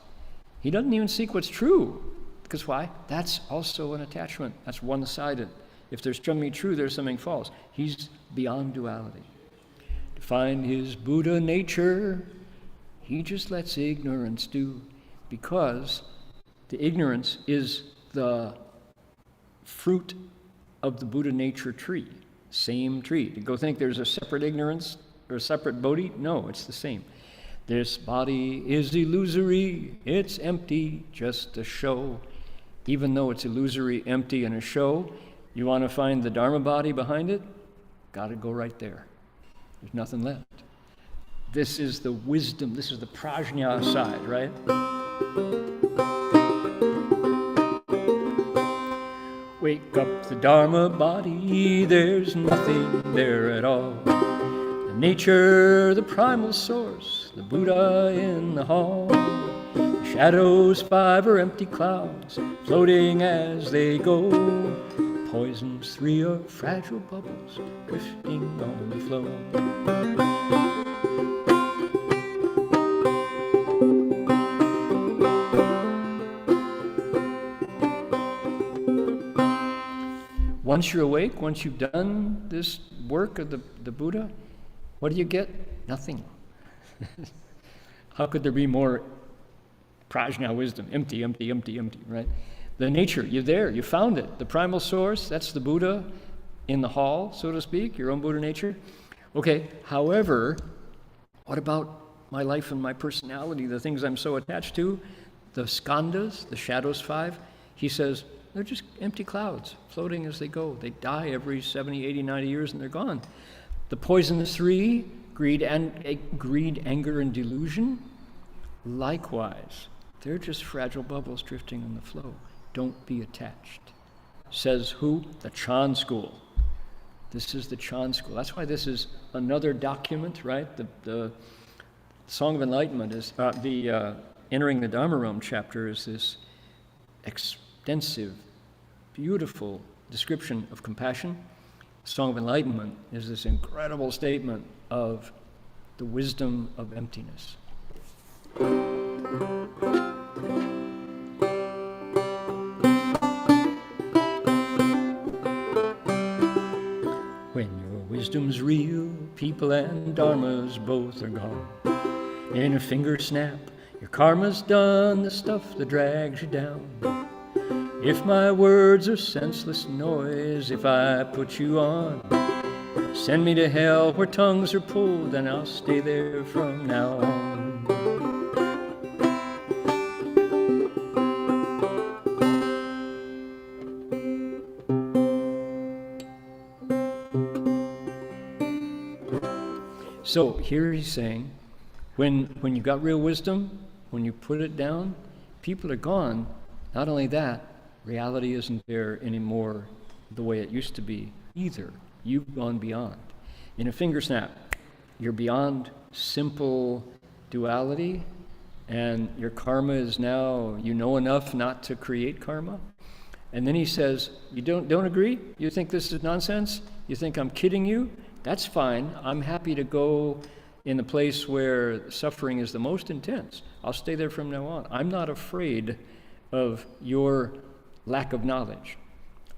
He doesn't even seek what's true. Because why? That's also an attachment. That's one-sided. If there's something true, there's something false. He's beyond duality. To find his Buddha nature, he just lets ignorance do, because the ignorance is the fruit of the Buddha nature tree. Same tree. To go think there's a separate ignorance or a separate Bodhi? No, it's the same. This body is illusory, it's empty, just a show. Even though it's illusory, empty, and a show, you want to find the Dharma body behind it? Got to go right there. There's nothing left. This is the wisdom, this is the prajna side, right? Wake up the Dharma body, there's nothing there at all. The nature, the primal source, the Buddha in the hall. The shadows 5 are empty clouds, floating as they go. Poisons 3 are fragile bubbles, drifting on the flow. Once you're awake, once you've done this work of the Buddha, what do you get? Nothing. How could there be more prajna wisdom? Empty, empty, empty, empty, right? The nature, you're there, you found it. The primal source, that's the Buddha in the hall, so to speak, your own Buddha nature. Okay, however, what about my life and my personality, the things I'm so attached to? The skandhas, the shadows 5, he says, they're just empty clouds, floating as they go. They die every 70, 80, 90 years and they're gone. The poisonous 3, greed, anger, and delusion, likewise, they're just fragile bubbles drifting on the flow. Don't be attached. Says who? The Chan school. This is the Chan school. That's why this is another document, right? The Song of Enlightenment is, the Entering the Dharma Realm chapter is this extensive, beautiful description of compassion. Song of Enlightenment is this incredible statement of the wisdom of emptiness. When your wisdom's real, people and dharmas both are gone. In a finger snap, your karma's done, the stuff that drags you down. If my words are senseless noise, if I put you on, send me to hell where tongues are pulled, and I'll stay there from now on. So here he's saying, when you got real wisdom, when you put it down, people are gone. Not only that, reality isn't there anymore the way it used to be either. You've gone beyond. In a finger snap, you're beyond simple duality, and your karma is now, you know enough not to create karma. And then he says, you don't agree? You think this is nonsense? You think I'm kidding you? That's fine. I'm happy to go in the place where suffering is the most intense. I'll stay there from now on. I'm not afraid of your lack of knowledge.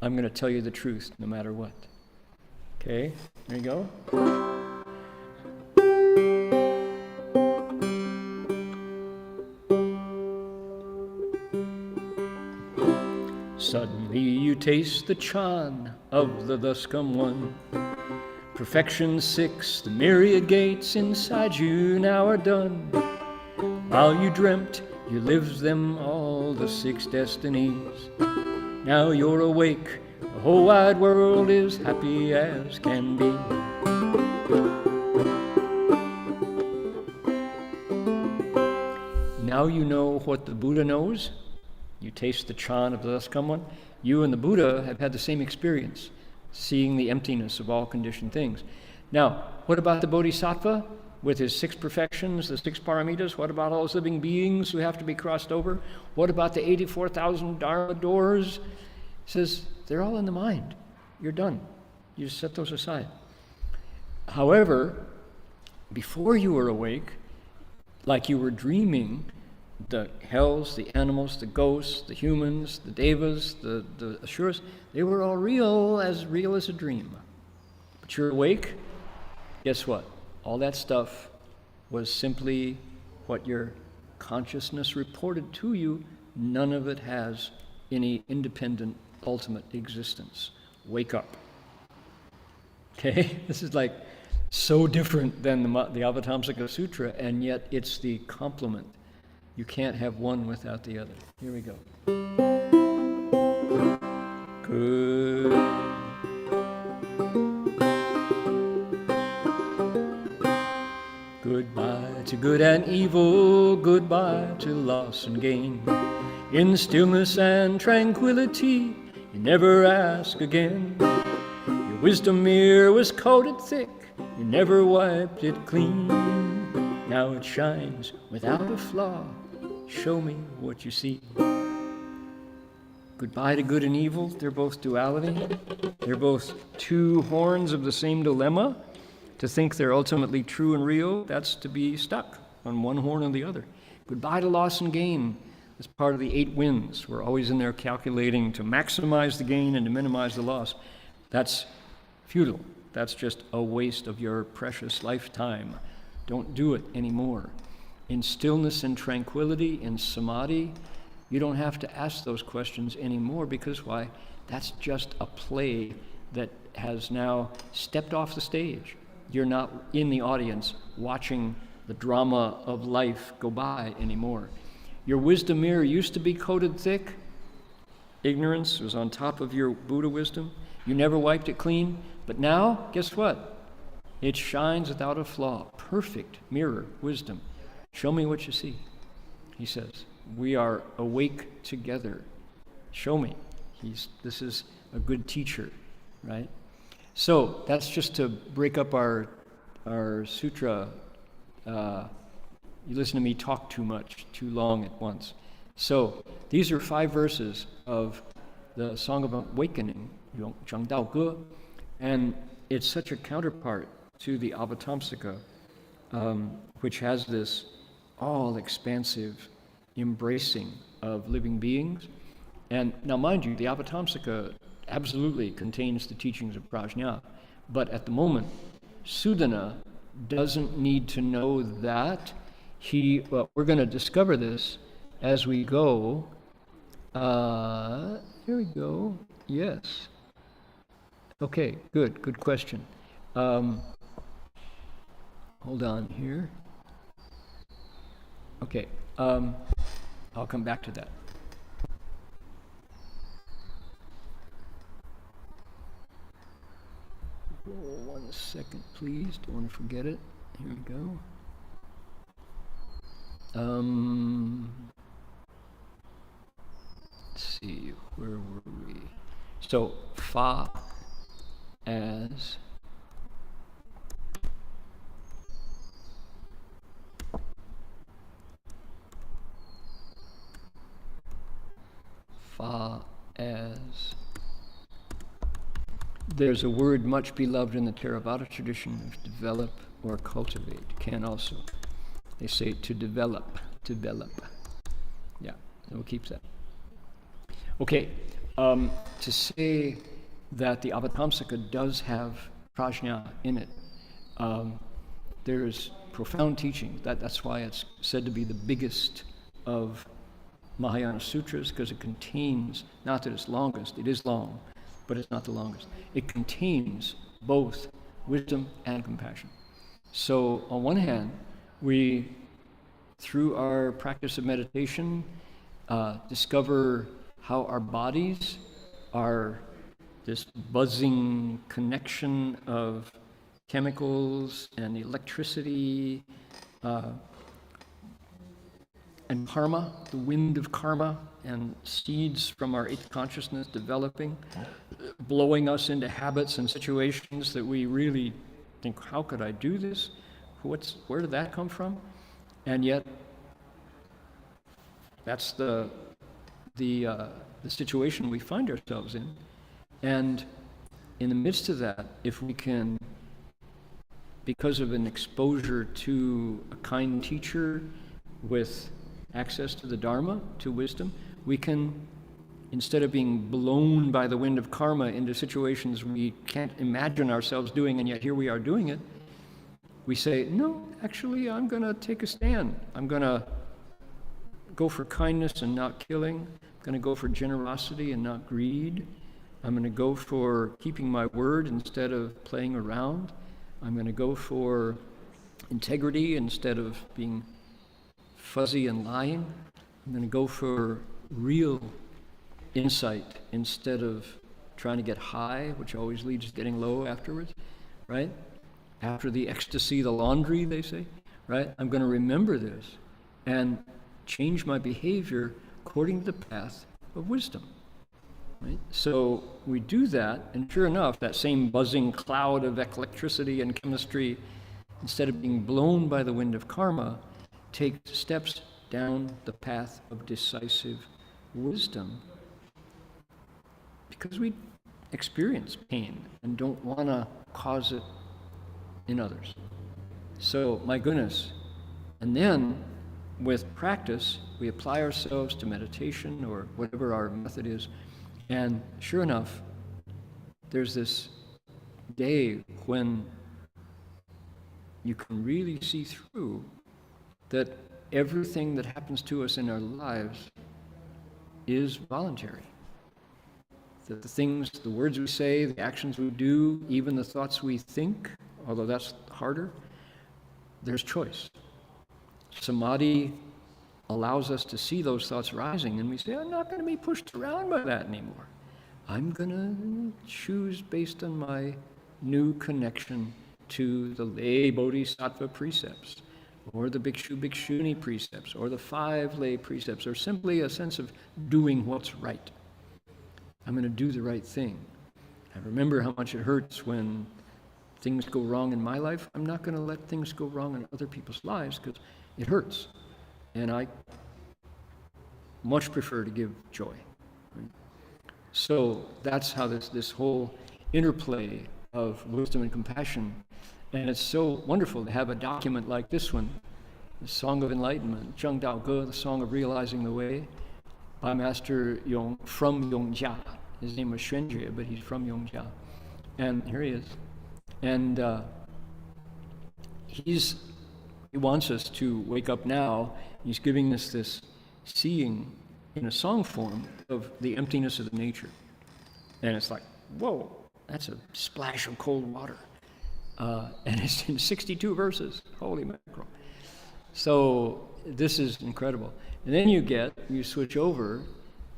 I'm going to tell you the truth no matter what. Okay, there you go. Suddenly you taste the chan of the thus come one. Perfection 6, the myriad gates inside you now are done. While you dreamt, you lived them all, the 6 destinies. Now you're awake, the whole wide world is happy as can be. Now you know what the Buddha knows. You taste the chan of the thus come one. You and the Buddha have had the same experience, seeing the emptiness of all conditioned things. Now, what about the Bodhisattva with his 6 perfections, the 6 paramitas? What about all those living beings who have to be crossed over? What about the 84,000 Dharma doors? He says, they're all in the mind. You're done. You just set those aside. However, before you were awake, like you were dreaming, the hells, the animals, the ghosts, the humans, the devas, the asuras, they were all real as a dream. But you're awake, guess what? All that stuff was simply what your consciousness reported to you. None of it has any independent ultimate existence. Wake up. Okay? This is like so different than the Avatamsaka Sutra, and yet it's the complement. You can't have one without the other. Here we go. Good. Goodbye to good and evil, goodbye to loss and gain. In stillness and tranquility, you never ask again. Your wisdom mirror was coated thick, you never wiped it clean. Now it shines without a flaw, show me what you see. Goodbye to good and evil, they're both duality. They're both two horns of the same dilemma. To think they're ultimately true and real, that's to be stuck on one horn or the other. Goodbye to loss and gain. It's part of the 8 winds. We're always in there calculating to maximize the gain and to minimize the loss. That's futile. That's just a waste of your precious lifetime. Don't do it anymore. In stillness and tranquility, in samadhi, you don't have to ask those questions anymore, because why? That's just a play that has now stepped off the stage. You're not in the audience watching the drama of life go by anymore. Your wisdom mirror used to be coated thick. Ignorance was on top of your Buddha wisdom. You never wiped it clean. But now, guess what? It shines without a flaw. Perfect mirror wisdom. Show me what you see, he says. We are awake together. Show me. This is a good teacher, right? So that's just to break up our sutra. You listen to me talk too much, too long at once. So these are 5 verses of the Song of Awakening, Zhang Dao Ge, and it's such a counterpart to the Avatamsaka, which has this all-expansive embracing of living beings. And now, mind you, the Avatamsaka absolutely contains the teachings of Prajna, but at the moment, Sudana doesn't need to know that. We're going to discover this as we go. Here we go. Yes. Okay, good question. Hold on here. Okay, I'll come back to that. Oh, 1 second, please. Don't want to forget it. Here we go. Let's see, where were we? So, fa as there's a word much beloved in the Theravada tradition of develop or cultivate. Can also. They say to develop. Yeah, so we'll keep that. Okay, to say that the Avatamsaka does have prajna in it, there's profound teaching. That's why it's said to be the biggest of Mahayana sutras, because it contains, not that it's longest, it is long, but it's not the longest. It contains both wisdom and compassion. So on one hand, we, through our practice of meditation, discover how our bodies are this buzzing connection of chemicals and electricity and karma, the wind of karma, and seeds from our eighth consciousness developing, blowing us into habits and situations that we really think, how could I do this? Where did that come from? And yet, that's the situation we find ourselves in. And in the midst of that, if we can, because of an exposure to a kind teacher with access to the Dharma, to wisdom, we can, instead of being blown by the wind of karma into situations we can't imagine ourselves doing, and yet here we are doing it, we say, no, actually, I'm going to take a stand. I'm going to go for kindness and not killing. I'm going to go for generosity and not greed. I'm going to go for keeping my word instead of playing around. I'm going to go for integrity instead of being fuzzy and lying. I'm going to go for real insight instead of trying to get high, which always leads to getting low afterwards, right? After the ecstasy, the laundry, they say, right? I'm going to remember this and change my behavior according to the path of wisdom, right? So we do that, and sure enough, that same buzzing cloud of electricity and chemistry, instead of being blown by the wind of karma, takes steps down the path of decisive wisdom, because we experience pain and don't want to cause it in others. So, my goodness. And then, with practice, we apply ourselves to meditation or whatever our method is, and sure enough, there's this day when you can really see through that everything that happens to us in our lives is voluntary. That the things, the words we say, the actions we do, even the thoughts we think, although that's harder, there's choice. Samadhi allows us to see those thoughts rising, and we say, I'm not going to be pushed around by that anymore. I'm going to choose based on my new connection to the lay bodhisattva precepts, or the bhikshu bhikshuni precepts, or the 5 lay precepts, or simply a sense of doing what's right. I'm going to do the right thing. I remember how much it hurts when things go wrong in my life. I'm not going to let things go wrong in other people's lives because it hurts. And I much prefer to give joy. Right? So that's how this whole interplay of wisdom and compassion, and it's so wonderful to have a document like this one, the Song of Enlightenment, Zheng Dao Ge, the Song of Realizing the Way, by Master Yong from Yongjia. His name was Xuanjue, but he's from Yongjia. And here he is. And he wants us to wake up now. He's giving us this seeing in a song form of the emptiness of the nature. And it's like, whoa, that's a splash of cold water. And it's in 62 verses. Holy mackerel. So this is incredible. And then you switch over,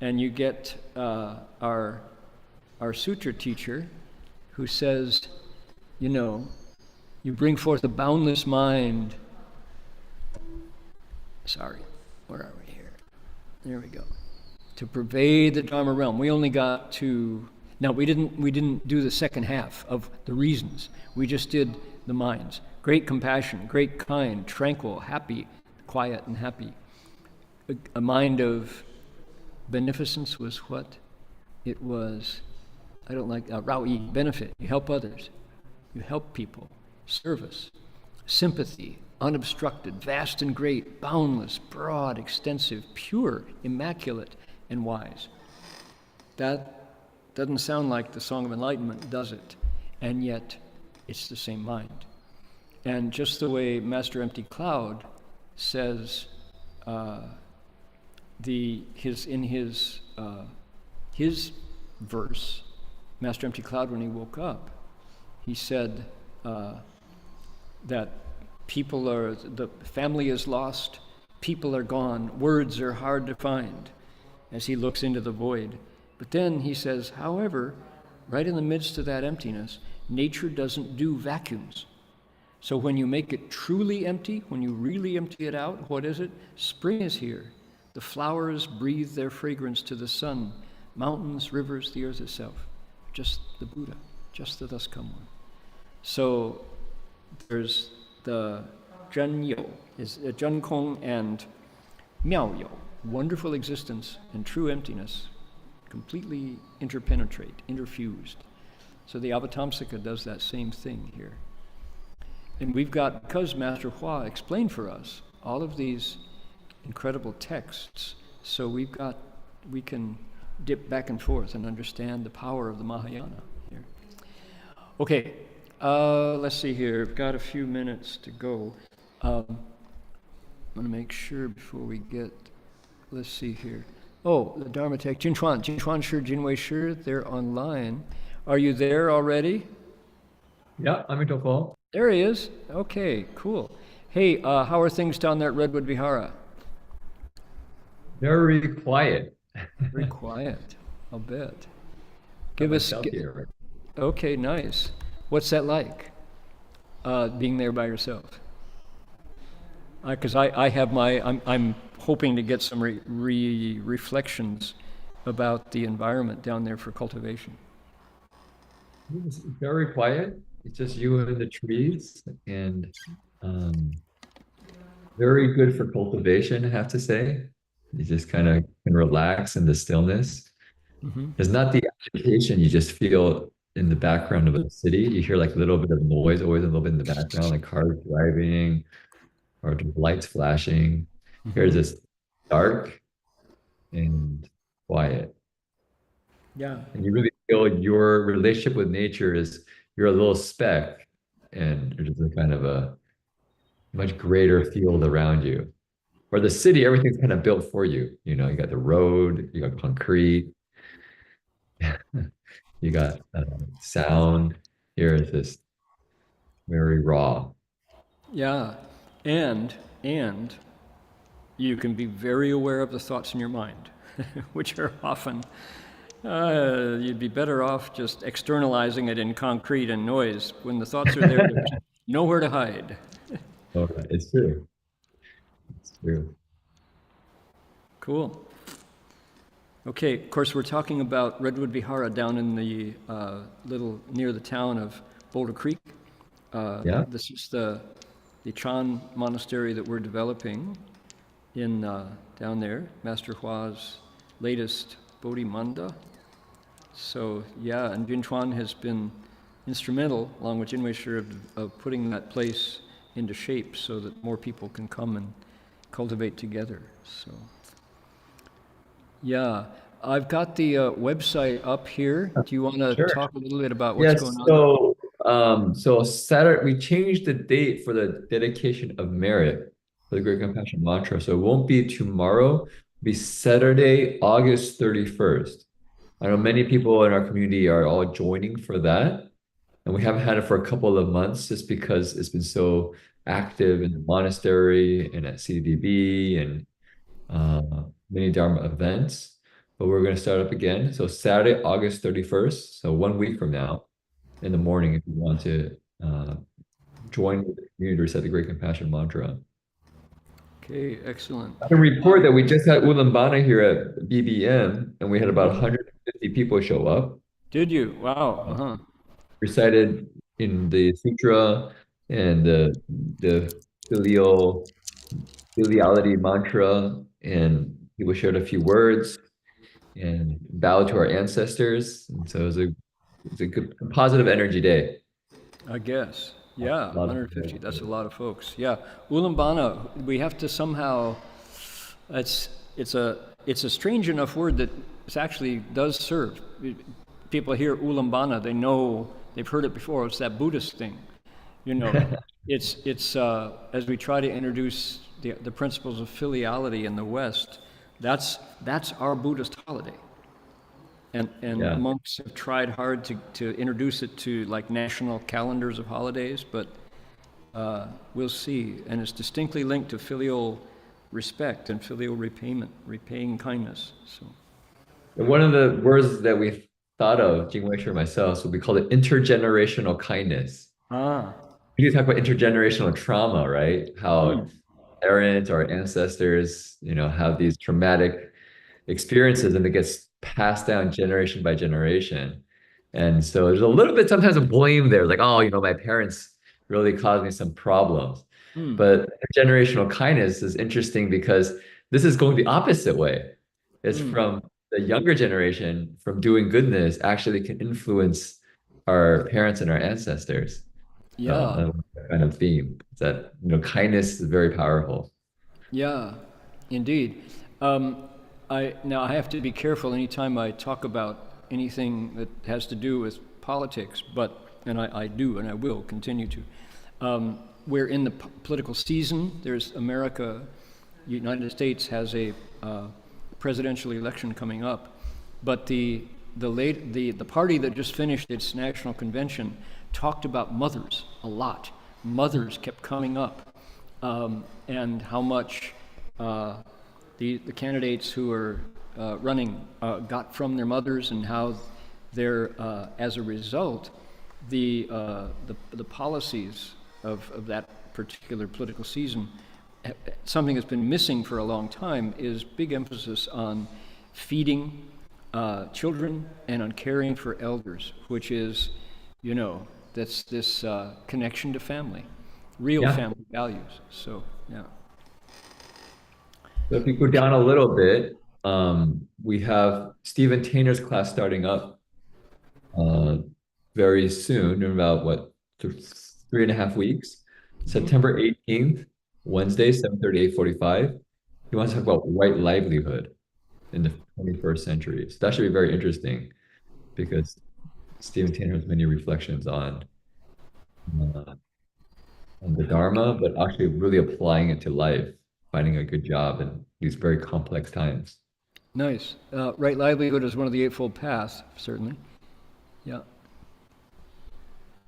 and you get our sutra teacher who says, you bring forth a boundless mind. Sorry, where are we here? There we go. To pervade the Dharma realm. We only got to, now we didn't do the second half of the reasons. We just did the minds. Great compassion, great kind, tranquil, happy, quiet and happy. A mind of beneficence was what? It was, I don't like, rao-yi, benefit. You help others. You help people. Service. Sympathy. Unobstructed. Vast and great. Boundless. Broad. Extensive. Pure. Immaculate. And wise. That doesn't sound like the Song of Enlightenment, does it? And yet, it's the same mind. And just the way Master Empty Cloud says, his verse, Master Empty Cloud, when he woke up, he said that the family is lost, people are gone, words are hard to find, as he looks into the void. But then he says, however, right in the midst of that emptiness, nature doesn't do vacuums. So when you make it truly empty, when you really empty it out, what is it? Spring is here. The flowers breathe their fragrance to the sun. Mountains, rivers, the earth itself. Just the Buddha, just the thus come one. So there's the Zhen Yo, is Zhen Kong and Miao Yo, wonderful existence and true emptiness, completely interpenetrate, interfused. So the Avatamsaka does that same thing here. And we've got, because Master Hua explained for us all of these incredible texts, so we can dip back and forth and understand the power of the Mahayana here. Okay, Let's see here. I've got a few minutes to go. I'm going to make sure before we get. Let's see here. Oh, the Dharma Tech. Jinchuan Shi, Jinwei Shi, they're online. Are you there already? Yeah, I'm into fall. There he is. Okay, cool. Hey, how are things down there at Redwood Vihara? Very quiet. Very quiet, I'll bet. Got Give us. myself here. Okay, nice. What's that like? Being there by yourself? Because I have my. I'm hoping to get some reflections about the environment down there for cultivation. It's very quiet. It's just you and the trees, and um, very good for cultivation, I have to say. You just kind of can relax in the stillness. Hmm. It's not the agitation you just feel in the background of a city. You hear like a little bit of noise, always a little bit in the background, like cars driving or just lights flashing. Here it's Hmm. just dark and quiet. Yeah. And you really feel your relationship with nature is you're a little speck and there's just a kind of a much greater field around you. Or the city, everything's kind of built for you. You know, you got the road, you got concrete, you got sound. Here is this very raw. Yeah, and you can be very aware of the thoughts in your mind, which are often you'd be better off just externalizing it in concrete and noise. When the thoughts are there, there's nowhere to hide. Okay, it's true. It's true. Cool. Okay, of course, we're talking about Redwood Vihara down in the little near the town of Boulder Creek. Yeah. This is the Chan monastery that we're developing in down there, Master Hua's latest Bodhi manda. So yeah, and Jinchuan has been instrumental, along with Jinwei Shi, of putting that place into shape so that more people can come and cultivate together. So yeah, I've got the website up here. Do you want to Sure. talk a little bit about what's going Yes, on? so Saturday we changed the date for the dedication of merit for the Great Compassion Mantra. So it won't be tomorrow, it'll be Saturday, August 31st. I know many people in our community are all joining for that, and we haven't had it for a couple of months just because it's been so active in the monastery and at CDB and many Dharma events. But we're going to start up again. So Saturday, August 31st, so 1 week from now in the morning if you want to join the community to recite the Great Compassion Mantra. Okay, excellent. I can report that we just had Ulambana here at BBM and we had about Mhm. 150 people show up, Did you? Wow. Uh-huh. recited in the sutra and the filiality mantra, and people shared a few words and bowed to our ancestors. And so it was a good positive energy day. I guess. A Yeah, lot of 150. That's a people. lot of folks. Yeah, Ulambana. We have to somehow. It's it's a it's a strange enough word that it actually does serve. People hear Ulambana, they know they've heard it before. It's that Buddhist thing, you know. It's as we try to introduce the principles of filiality in the West. That's our Buddhist holiday. And Yeah. monks have tried hard to introduce it to like national calendars of holidays, but we'll see. And it's distinctly linked to filial respect and filial repayment, repaying kindness. So, And one of the words that we thought of, Jing Wei and myself, so we call it intergenerational kindness. ah, We do talk about intergenerational trauma, right? How mm, parents or ancestors, have these traumatic experiences and it gets passed down generation by generation. And so there's a little bit sometimes of blame there, like, oh, my parents really caused me some problems. mm, But generational kindness is interesting because this is going the opposite way. It's mm. from the younger generation, from doing goodness, actually can influence our parents and our ancestors. Yeah, Kind of theme. It's that, kindness is very powerful. yeah, indeed. Um, I have to be careful anytime I talk about anything that has to do with politics, but and I do, and I will continue to. We're in the political season. There's America, United States has a presidential election coming up, but the party that just finished its national convention talked about mothers a lot. Mothers kept coming up, and how much the candidates who are running got from their mothers, and how they're as a result the policies of that particular political season. Something that's been missing for a long time is big emphasis on feeding children and on caring for elders, which is, that's this connection to family, real family values. So, yeah. So if you go down a little bit, we have Stephen Tainer's class starting up very soon, in about what, 3.5 weeks. September 18th, Wednesday, 7:30, 8:45. He wants to talk about right livelihood in the 21st century. So that should be very interesting because Stephen Tainer has many reflections uh, on the Dharma, but actually really applying it to life, finding a good job in these very complex times. Nice. Right livelihood is one of the Eightfold Paths, certainly. Yeah.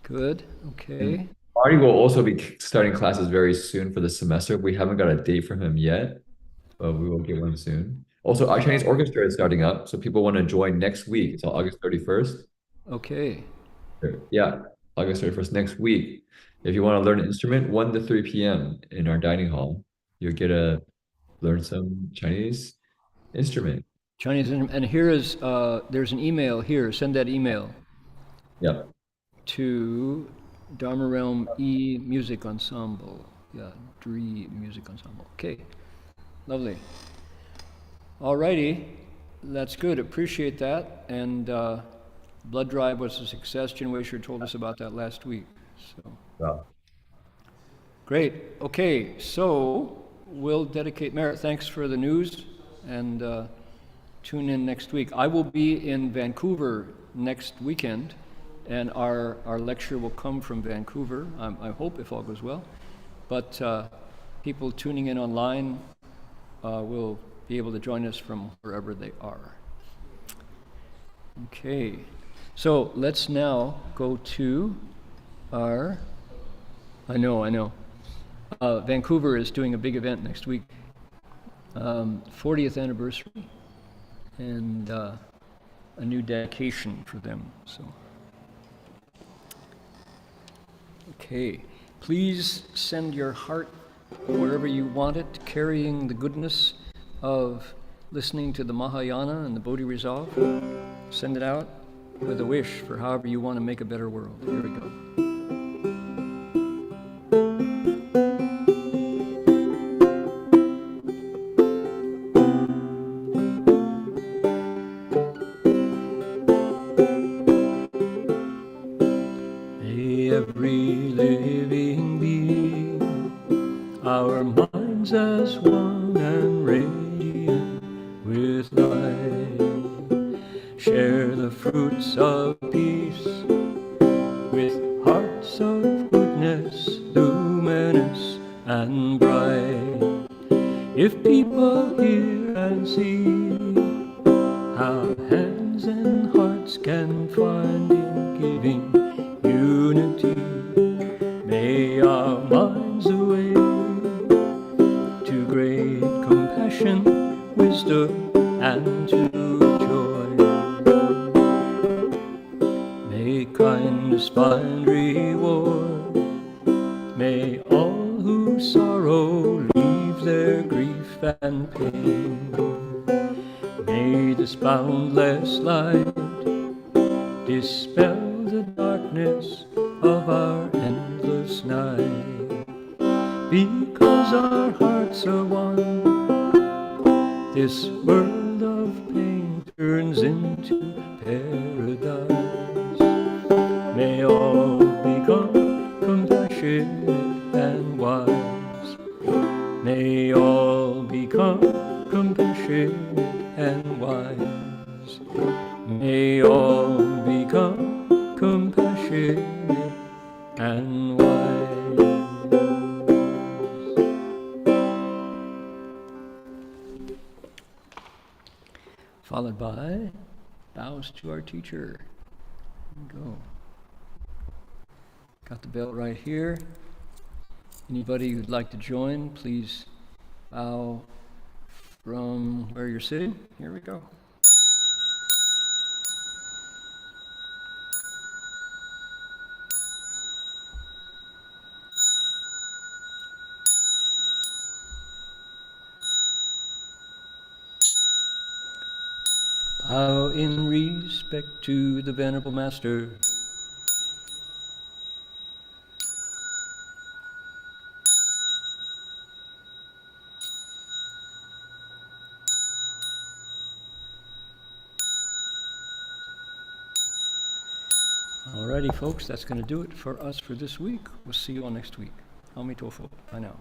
Good. Okay. And Marty will also be starting classes very soon for the semester. We haven't got a date from him yet, but we will get one soon. Also, our Chinese orchestra is starting up, so people want to join next week. It's on August 31st. Okay. Yeah, August 31st next week. If you want to learn an instrument, 1 to 3 p.m. in our dining hall, you'll get to learn some Chinese instrument. Chinese, and here is, there's an email here. Send that email Yeah. to Dharma Realm E Music Ensemble. Yeah, Dri Music Ensemble. Okay, lovely. All righty, that's good. Appreciate that. And blood drive was a success. Jin Weisher told us about that last week. So Yeah. great. Okay, so we'll dedicate merit. Thanks for the news, and tune in next week. I will be in Vancouver next weekend, and our lecture will come from Vancouver, I hope, if all goes well. But people tuning in online will be able to join us from wherever they are. Okay, so let's now go to our, I know. Vancouver is doing a big event next week, 40th anniversary, and a new dedication for them. So, okay, please send your heart wherever you want it, carrying the goodness of listening to the Mahayana and the Bodhi resolve. Send it out with a wish for however you want to make a better world. Here we go. May every living being, our minds as one and radiant with light, share the fruits of peace with hearts of goodness, luminous and bright. If people hear and see how hands and hearts can find in giving unity, may our minds awake to great compassion, wisdom, and to joy. May kindness find reward. May all who sorrow leave their grief and pain. May this boundless light dispel the darkness of our endless night. Because our hearts are one, this world of pain turns into paradise. May all become compassionate and wise. May all become compassionate and wise. May all become compassionate followed by bows to our teacher. Go. Got the bell right here. Anybody who'd like to join, please bow from where you're sitting. Here we go. Bow in respect to the Venerable Master. Alrighty, folks, that's going to do it for us for this week. We'll see you all next week. Amitofo. Bye now.